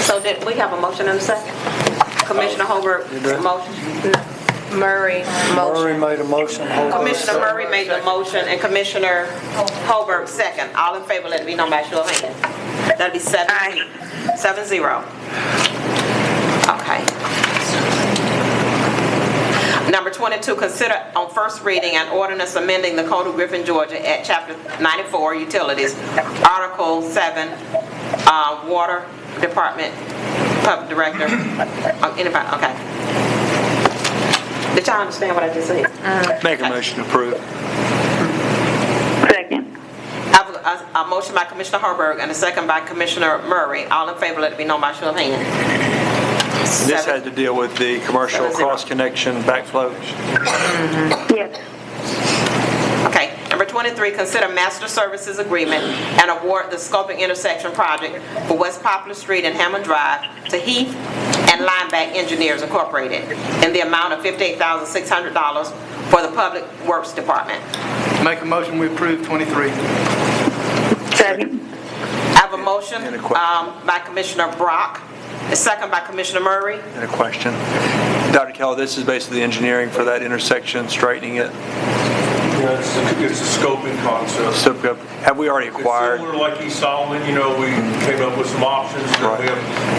So did we have a motion and a second? Commissioner Holberg, motion? Murray, Murray motion. made a motion. Holbrook Commissioner second. Murray made the motion and Commissioner Holberg second. All in favor, let it be known by show of hands. That'd be 7-0. Okay. Number 22, consider on first reading an ordinance amending the Code of Griffin, Georgia at Chapter 94, Utilities, Article 7, Water Department, Public Director. Anybody? Okay. Did y'all understand what I just said? Make a motion to approve. Second. I have a motion by Commissioner Herberg and a second by Commissioner Murray. All in favor, let it be known by show of hands. This had to deal with the commercial 7-0. cross-connection backflow. Yes. Okay. Number 23, consider master services agreement and award the scoping intersection project for West Poplar Street and Hammond Drive to Heath and Lineback Engineers Incorporated in the amount of $58,600 for the Public Works Department. Make a motion, we approve 23. Second. I have a motion And a question. by Commissioner Brock, a second by Commissioner Murray. And a question. Dr. Keller, this is basically the engineering for that intersection, straightening it. Yeah, it's a scoping concept. So, have we already It's acquired? similar like East Solomon, we came up with some options, and Right. we have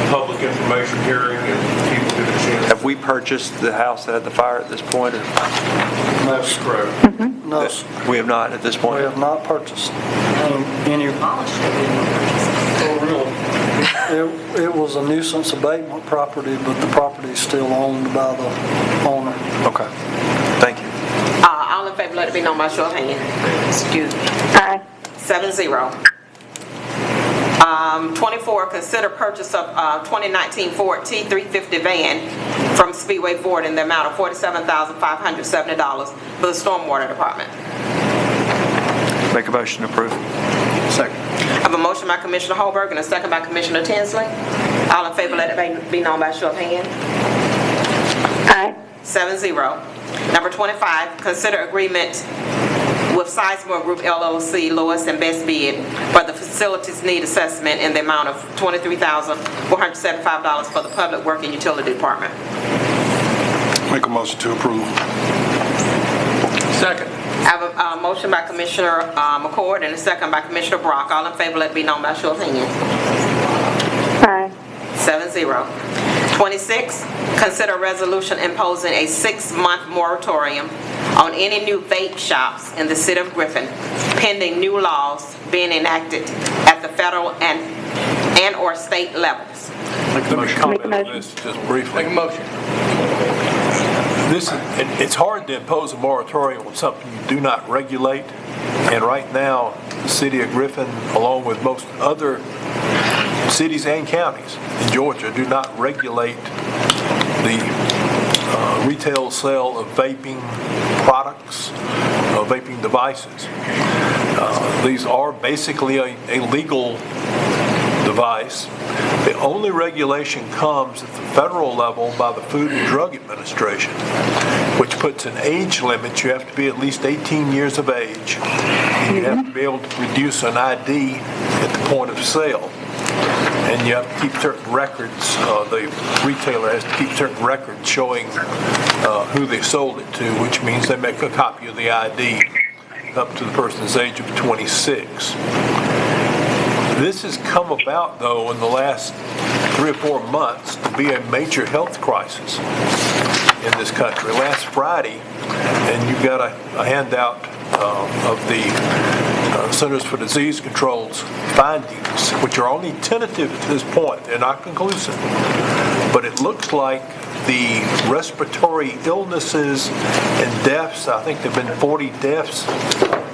public information hearing, and people get a chance. Have we purchased the house that had the fire at this point? Or That's correct. No, we have not at this we point. have not purchased any. Oh, really? It was a nuisance abatement property, but the property is still owned by the owner. Okay. Thank you. All in favor, let it be known by show of hands. Excuse me. Aye. 7-0. 24, consider purchase of 2019 Ford T350 van from Speedway Ford in the amount of $47,570 for the Stormwater Department. Make a motion to approve. Second. I have a motion by Commissioner Holberg and a second by Commissioner Tinsley. All in favor, let it be known by show of hands. Aye. 7-0. Number 25, consider agreement with Sizemore Group LLC, lowest and best bid for the facilities need assessment in the amount of $23,475 for the Public Work and Utility Department. Make a motion to approve. Second. I have a motion by Commissioner McCord and a second by Commissioner Brock. All in favor, let it be known by show of hands. Aye. 7-0. 26, consider resolution imposing a 6-month moratorium on any new vape shops in the city of Griffin, pending new laws being enacted at the federal and or state levels. Let me comment on motion. this just briefly. Make a motion. It's hard to impose a moratorium on something you do not regulate, and right now, the city of Griffin, along with most other cities and counties in Georgia, do not regulate the retail sale of vaping products, vaping devices. These are basically a legal device. The only regulation comes at the federal level by the Food and Drug Administration, which puts an age limit. You have to be at least 18 years of age, and you have to be able to produce an ID at the point of sale. And you have to keep certain records, the retailer has to keep certain records showing who they sold it to, which means they make a copy of the ID up to the person's age of 26. This has come about, though, in the last 3 or 4 months to be a major health crisis in this country. Last Friday, and you got a handout of the Centers for Disease Control's findings, which are only tentative at this point. They're not conclusive. But it looks like the respiratory illnesses and deaths, I think there have been 40 deaths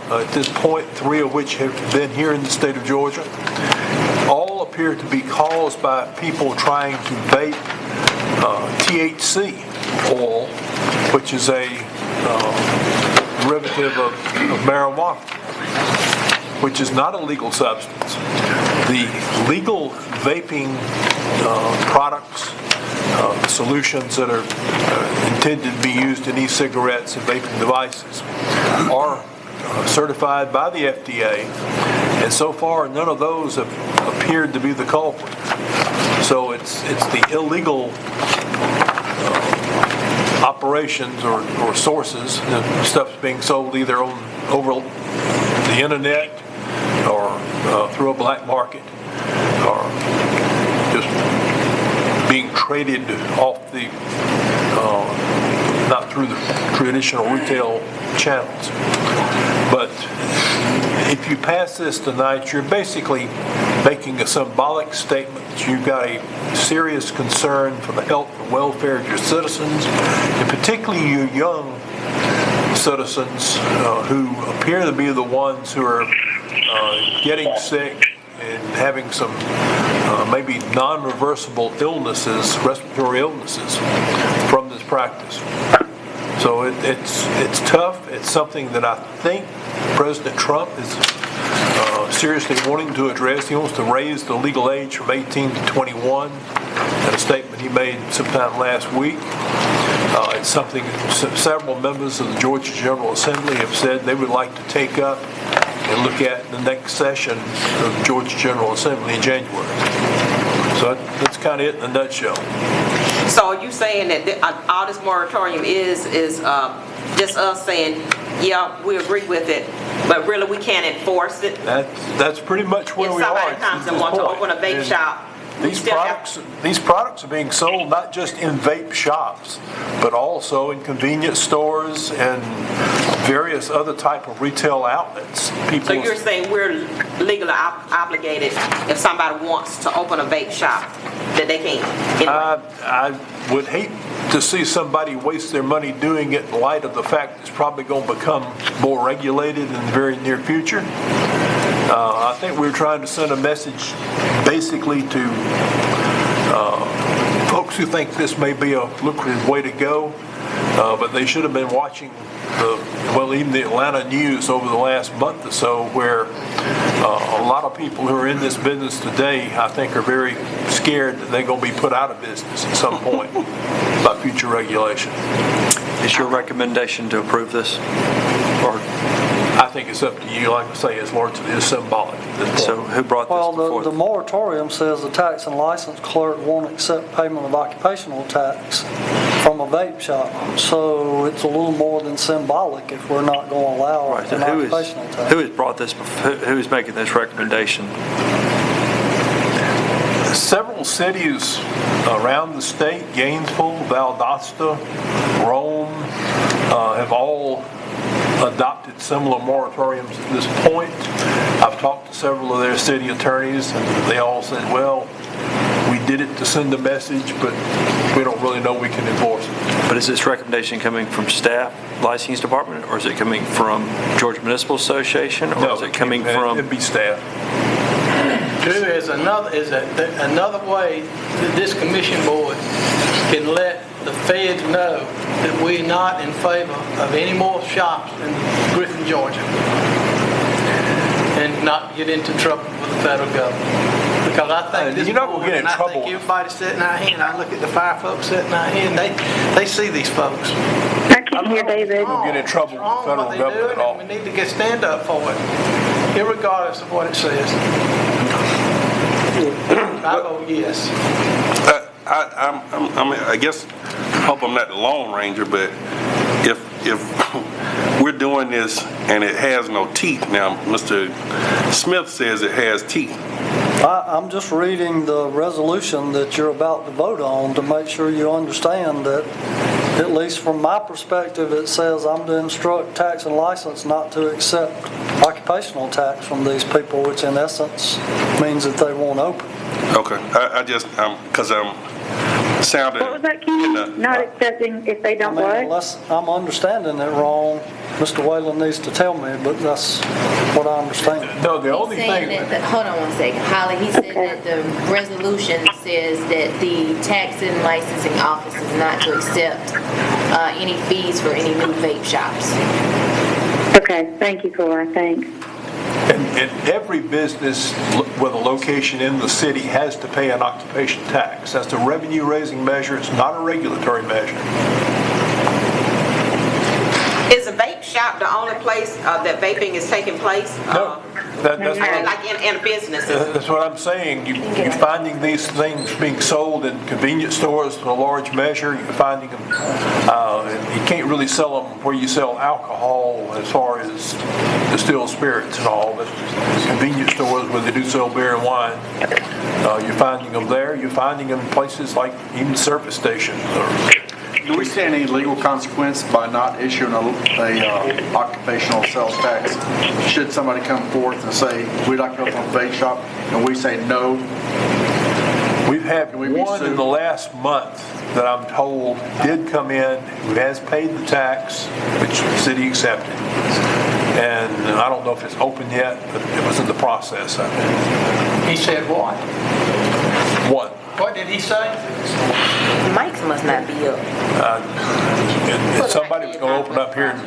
at this point, 3 of which have been here in the state of Georgia, all appear to be caused by people trying to vape THC oil, which is a derivative of marijuana, which is not a legal substance. The legal vaping products, solutions that are intended to be used in e-cigarettes and vaping devices are certified by the FDA, and so far none of those have appeared to be the culprit. So it's the illegal operations or sources. Stuff's being sold either over the internet or through a black market, or just being traded off the, not through the traditional retail channels. But if you pass this tonight, you're basically making a symbolic statement that you've got a serious concern for the health and welfare of your citizens, and particularly you young citizens who appear to be the ones who are getting sick and having some maybe non-reversible illnesses, respiratory illnesses from this practice. So it's tough. It's something that I think President Trump is seriously wanting to address. He wants to raise the legal age from 18 to 21. In a statement he made sometime last week. It's something several members of the Georgia General Assembly have said they would like to take up and look at in the next session of the Georgia General Assembly in January. So that's kind of it in a nutshell. So are you saying that all this moratorium is just us saying, yeah, we agree with it, but really we can't enforce it? That's pretty much where we are. If somebody comes and wants to open a vape shop, these products are being sold not just in vape shops, but also in convenience stores and various other type of retail outlets. So you're saying we're legally obligated if somebody wants to open a vape shop that they can't? I would hate to see somebody waste their money doing it in light of the fact it's probably going to become more regulated in the very near future. I think we're trying to send a message basically to folks who think this may be a lucrative way to go, but they should have been watching even the Atlanta news over the last month or so, where a lot of people who are in this business today, I think, are very scared that they're going to be put out of business at some point by future regulation. Is your recommendation to approve this? Or I think it's up to you. Like I say, it's largely symbolic at this point. so who brought this before? Well, the moratorium says the tax and license clerk won't accept payment of occupational tax from a vape shop. So it's a little more than symbolic if we're not going to allow Right, so an occupational tax. who has brought this, who is making this recommendation? Several cities around the state, Gainesville, Valdosta, Rome, have all adopted similar moratoriums at this point. I've talked to several of their city attorneys, and they all said, well, we did it to send a message, but we don't really know we can enforce it. But is this recommendation coming from staff, licensing department, or is it coming from Georgia Municipal Association, or is it coming from? It'd be staff. Drew, is another way that this commission board can let the feds know that we're not in favor of any more shops in Griffin, Georgia, and not get into trouble with the federal government. Because I think this you're not going to get in trouble. I think everybody sitting out here, and I look at the fire folks sitting out here, and they see these folks. I can't hear David. We'll get in trouble with the federal government at all. We need to stand up for it, irregardless of what it says. I vote yes. I guess, I hope I'm not the Lone Ranger, but if we're doing this and it has no teeth, now Mr. Smith says it has teeth. I'm just reading the resolution that you're about to vote on to make sure you understand that, at least from my perspective, it says I'm to instruct tax and license not to accept occupational tax from these people, which in essence means that they won't open. Okay, because I'm sounded. What was that, Kenny? Not accepting if they don't what? Unless I'm understanding it wrong, Mr. Whalen needs to tell me, but that's what I understand. No, the only Saying thing. that hold on one second, Holly. He said that the resolution says that the tax and licensing office is not to accept any fees for any new vape shops. Okay, thank you, Cora, thanks. And every business with a location in the city has to pay an occupation tax. That's a revenue-raising measure. It's not a regulatory measure. Is a vape shop the only place that vaping is taking place? That's what I'm- Like in businesses. That's what I'm saying. You're finding these things being sold in convenience stores to a large measure. You're finding them, you can't really sell them where you sell alcohol as far as distilled spirits and all, but convenience stores where they do sell beer and wine. You're finding them there. You're finding them in places like even service stations. Do we see any legal consequence by not issuing a occupational sales tax? Should somebody come forth and say, we'd like to open a vape shop, and we say no? We've had one in the last month that I'm told did come in, who has paid the tax, which the city accepted. And I don't know if it's open yet, but it was in the process, I think. He said what? One. What did he say? Mics must not be up. Somebody was going to open up here in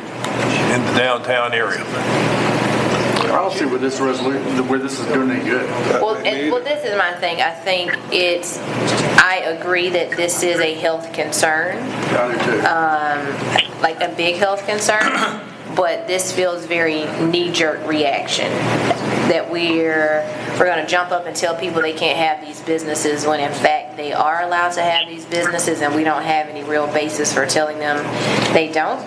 the downtown area. I don't see where this resolution, where this is doing any good. Well, this is my thing. I think I agree that this is a health concern. I do too. Like a big health concern, but this feels very knee-jerk reaction. That we're going to jump up and tell people they can't have these businesses when in fact they are allowed to have these businesses, and we don't have any real basis for telling them they don't.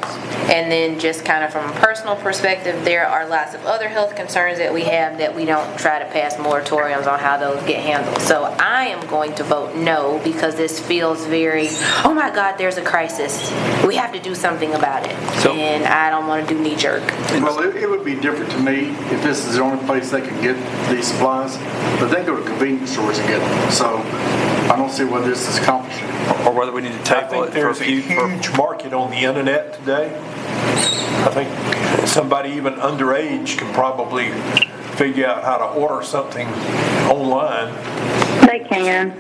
And then just kind of from a personal perspective, there are lots of other health concerns that we have that we don't try to pass moratoriums on how those get handled. So I am going to vote no, because this feels very, oh my God, there's a crisis. We have to do something about it. And I don't want to do knee jerk. Well, it would be different to me if this is the only place they can get these supplies, but they go to convenience stores and get them. So I don't see what this is accomplishing. Or whether we need to table it for a There's a few. huge market on the internet today. I think somebody even underage can probably figure out how to order something online. They can.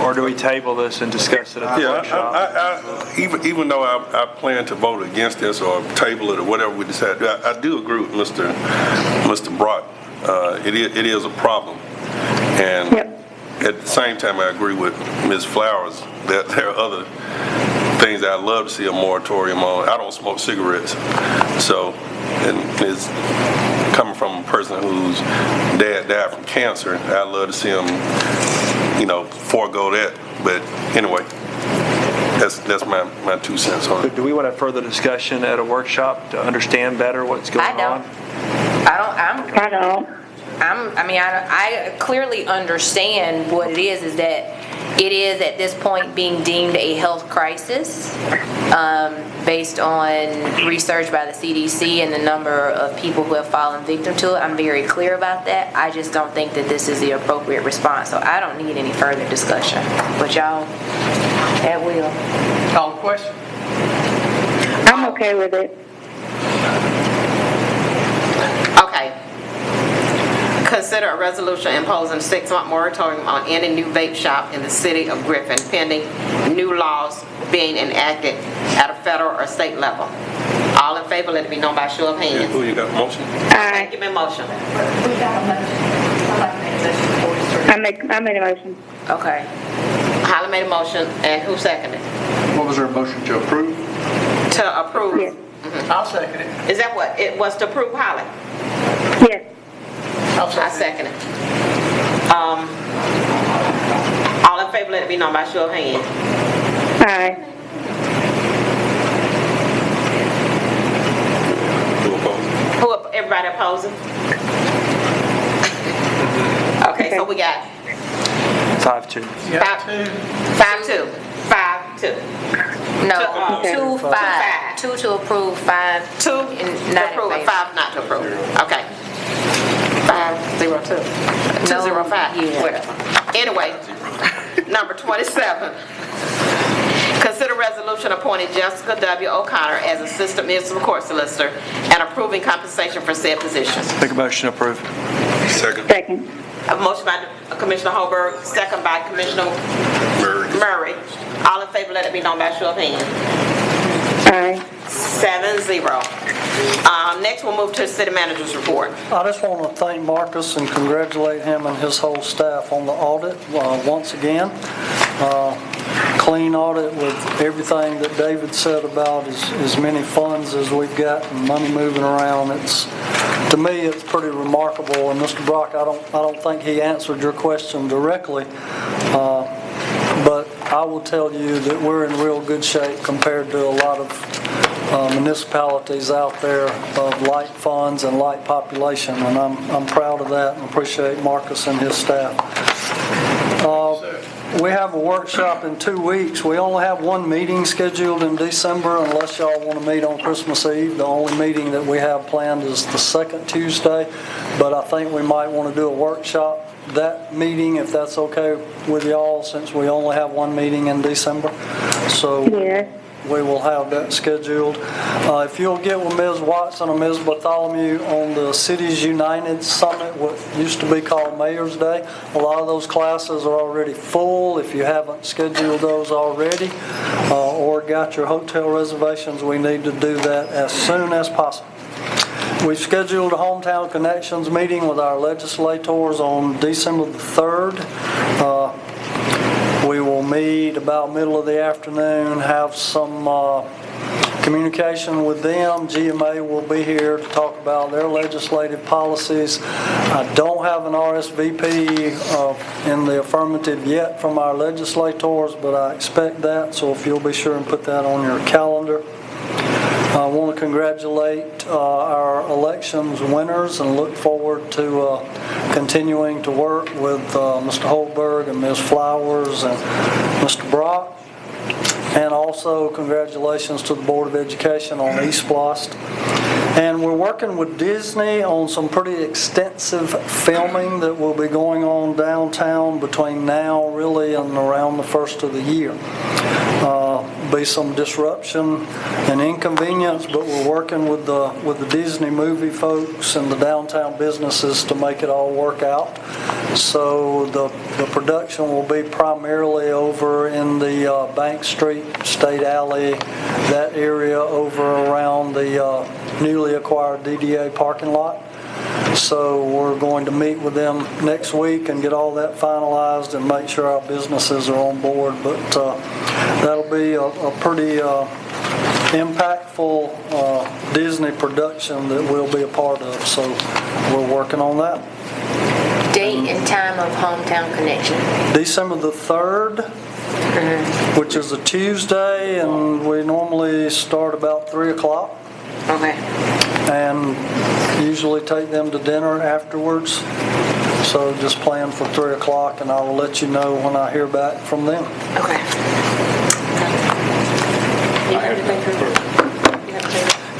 Or do we table this and discuss it at the workshop? Even though I plan to vote against this or table it or whatever we decide, I do agree with Mr. Brock. It is a problem. And at the same time, I agree with Ms. Flowers that there are other things that I'd love to see a moratorium on. I don't smoke cigarettes. So, and it's coming from a person whose dad died from cancer, I'd love to see him, forego that. But anyway, that's my 2 cents on it. Do we want to have further discussion at a workshop to understand better what's going on? I don't. I clearly understand what it is that it is at this point being deemed a health crisis based on research by the CDC and the number of people who have fallen victim to it. I'm very clear about that. I just don't think that this is the appropriate response, so I don't need any further discussion. But y'all, at will. Call the question. I'm okay with it. Okay. Consider a resolution imposing 6-month moratorium on any new vape shop in the city of Griffin pending new laws being enacted at a federal or state level. All in favor, let it be known by show of hands. Who you got a motion? Aye. Give me a motion. I made a motion. Okay. Holly made a motion, and who seconded? What was our motion to approve? To approve. Yes. I'll second it. Is that what it was, to approve, Holly? Yes. I second it. All in favor, let it be known by show of hands. Aye. Everybody opposing? Okay, so we got 5-2. 5-2. 5-2. No, 2-5. 2 to approve, 5 2 not to in approve and favor. 5 not to approve. Okay. 5-0-2. 2-0-5. Yeah. Whatever. Anyway, number 27. Consider resolution appointing Jessica W. O'Connor as Assistant Municipal Court Solicitor and approving compensation for said position. Make a motion to approve. Second. A motion by Commissioner Holberg, second by Commissioner Murray. All in favor, let it be known by show of hands. Aye. 7-0. Next, we'll move to the city manager's report. I just want to thank Marcus and congratulate him and his whole staff on the audit once again. clean audit with everything that David said about as many funds as we've got and money moving around. To me, it's pretty remarkable. And Mr. Brock, I don't think he answered your question directly, but I will tell you that we're in real good shape compared to a lot of municipalities out there of light funds and light population, and I'm proud of that and appreciate Marcus and his staff. We have a workshop in 2 weeks. We only have one meeting scheduled in December unless y'all want to meet on Christmas Eve. The only meeting that we have planned is the second Tuesday, but I think we might want to do a workshop that meeting if that's okay with y'all, since we only have one meeting in December. So we will have that scheduled. If you'll get with Ms. Watson or Ms. Bartholomew on the Cities United Summit, what used to be called Mayor's Day, a lot of those classes are already full. If you haven't scheduled those already or got your hotel reservations, we need to do that as soon as possible. We've scheduled a Hometown Connections meeting with our legislators on December the 3rd. We will meet about middle of the afternoon, have some communication with them. GMA will be here to talk about their legislative policies. I don't have an RSVP in the affirmative yet from our legislators, but I expect that, so if you'll be sure and put that on your calendar. I want to congratulate our elections winners and look forward to continuing to work with Mr. Holberg and Ms. Flowers and Mr. Brock. And also congratulations to the Board of Education on East Blast. And we're working with Disney on some pretty extensive filming that will be going on downtown between now really and around the first of the year. Be some disruption and inconvenience, but we're working with the Disney movie folks and the downtown businesses to make it all work out. So the production will be primarily over in the Bank Street, State Alley, that area over around the newly acquired DDA parking lot. So we're going to meet with them next week and get all that finalized and make sure our businesses are on board. But that'll be a pretty impactful Disney production that we'll be a part of. So we're working on that. Date and time of Hometown Connection? December the 3rd, which is a Tuesday, and we normally start about 3 o'clock. Okay. And usually take them to dinner afterwards. So just plan for 3 o'clock, and I will let you know when I hear back from them. Okay.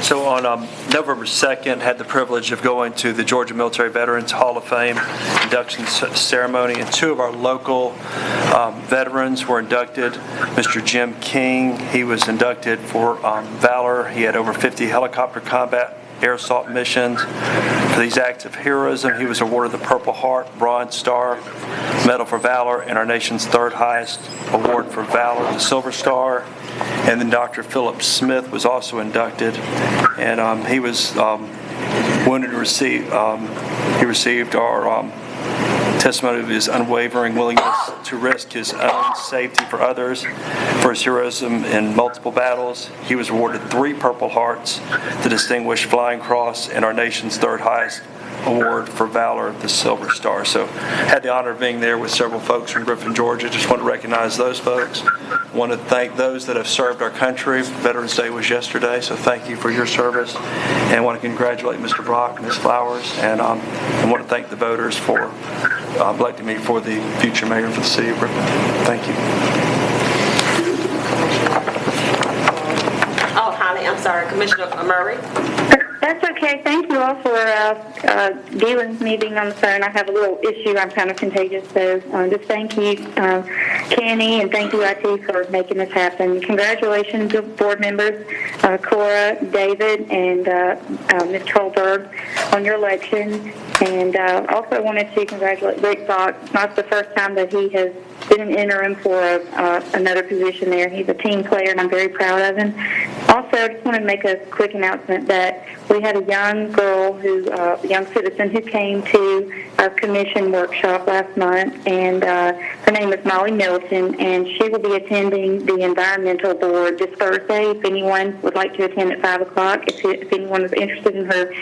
So on November 2nd, had the privilege of going to the Georgia Military Veterans Hall of Fame induction ceremony, and two of our local veterans were inducted. Mr. Jim King, he was inducted for valor. He had over 50 helicopter combat air assault missions. For these acts of heroism, he was awarded the Purple Heart, Bronze Star, Medal for Valor, and our nation's third highest award for valor, the Silver Star. And then Dr. Philip Smith was also inducted, and he was wounded to receive. He received our testimony of his unwavering willingness to risk his own safety for others, for his heroism in multiple battles. He was awarded 3 Purple Hearts, the Distinguished Flying Cross, and our nation's third highest award for valor, the Silver Star. So had the honor of being there with several folks from Griffin, Georgia. Just want to recognize those folks. Want to thank those that have served our country. Veterans Day was yesterday, so thank you for your service. And want to congratulate Mr. Brock, Ms. Flowers, and I want to thank the voters for electing me for the future mayor for the city of Griffin. Thank you. Oh, Holly, I'm sorry, Commissioner Murray. That's okay. Thank you all for dealing with me being on the phone. I have a little issue. I'm kind of contagious, so just thank you, Kenny, and thank you, IT, for making this happen. Congratulations to board members, Cora, David, and Ms. Holberg on your election. And also wanted to congratulate Rick Fox. It's not the first time that he has been an interim for another position there. He's a team player, and I'm very proud of him. Also, I just want to make a quick announcement that we had a young girl a young citizen who came to our commission workshop last month, and her name is Molly Milton, and she will be attending the environmental board this Thursday. If anyone would like to attend at 5 o'clock, if anyone is interested in her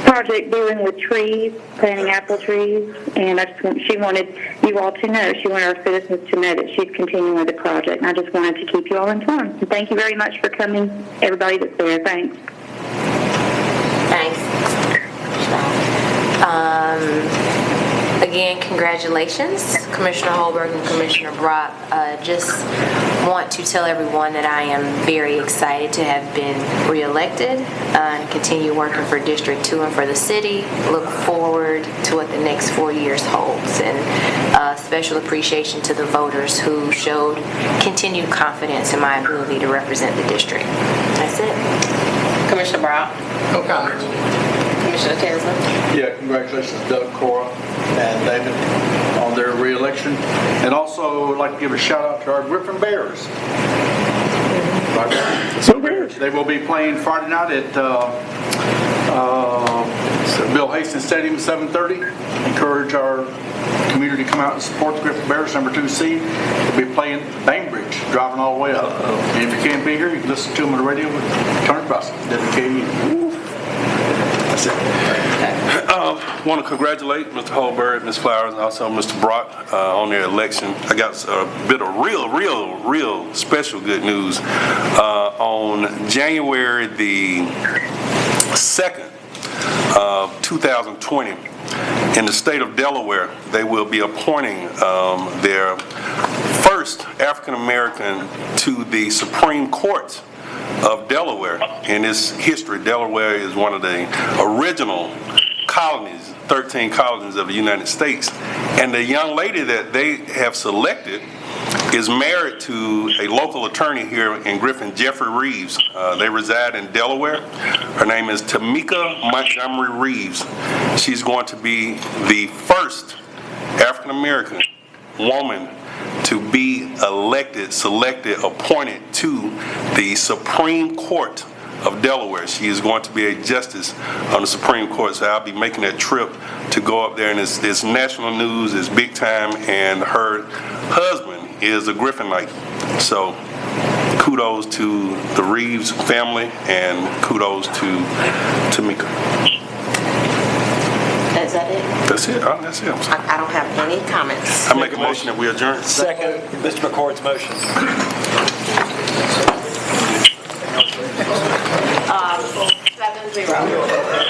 project dealing with trees, planting apple trees, and she wanted you all to know, she wanted our citizens to know that she's continuing with the project, and I just wanted to keep you all informed. And thank you very much for coming, everybody that's there. Thanks. Thanks. Again, congratulations, Commissioner Holberg and Commissioner Brock. Just want to tell everyone that I am very excited to have been reelected and continue working for District 2 and for the city. Look forward to what the next 4 years holds, and special appreciation to the voters who showed continued confidence in my ability to represent the district. That's it. Commissioner Brown? No comments. Commissioner Tinsley? Yeah, congratulations, Doug, Cora, and David on their reelection. And also, I'd like to give a shout out to our Griffin Bears. They will be playing Friday night at Bill Hastings Stadium at 7:30. Encourage our community to come out and support the Griffin Bears, number 2 seed. They'll be playing Bainbridge, driving all the way up. And if you can't be here, you can listen to them on the radio with Turner Crossing, WKU. That's it. I want to congratulate Mr. Holberg, Ms. Flowers, and also Mr. Brock on their election. I got a bit of real special good news. On January the 2nd of 2020, in the state of Delaware, they will be appointing their first African American to the Supreme Court of Delaware. In its history, Delaware is one of the original colonies, 13 colonies of the United States. And the young lady that they have selected is married to a local attorney here in Griffin, Jeffrey Reeves. They reside in Delaware. Her name is Tamika Montgomery Reeves. She's going to be the first African American woman to be elected, selected, appointed to the Supreme Court of Delaware. She is going to be a justice on the Supreme Court, so I'll be making that trip to go up there, and it's national news, it's big time, and her husband is a Griffinite. So kudos to the Reeves family, and kudos to Tamika. Is that it? That's it. That's it. I don't have any comments. I make a motion that we adjourn. Second, Mr. McCord's motion. 7-0.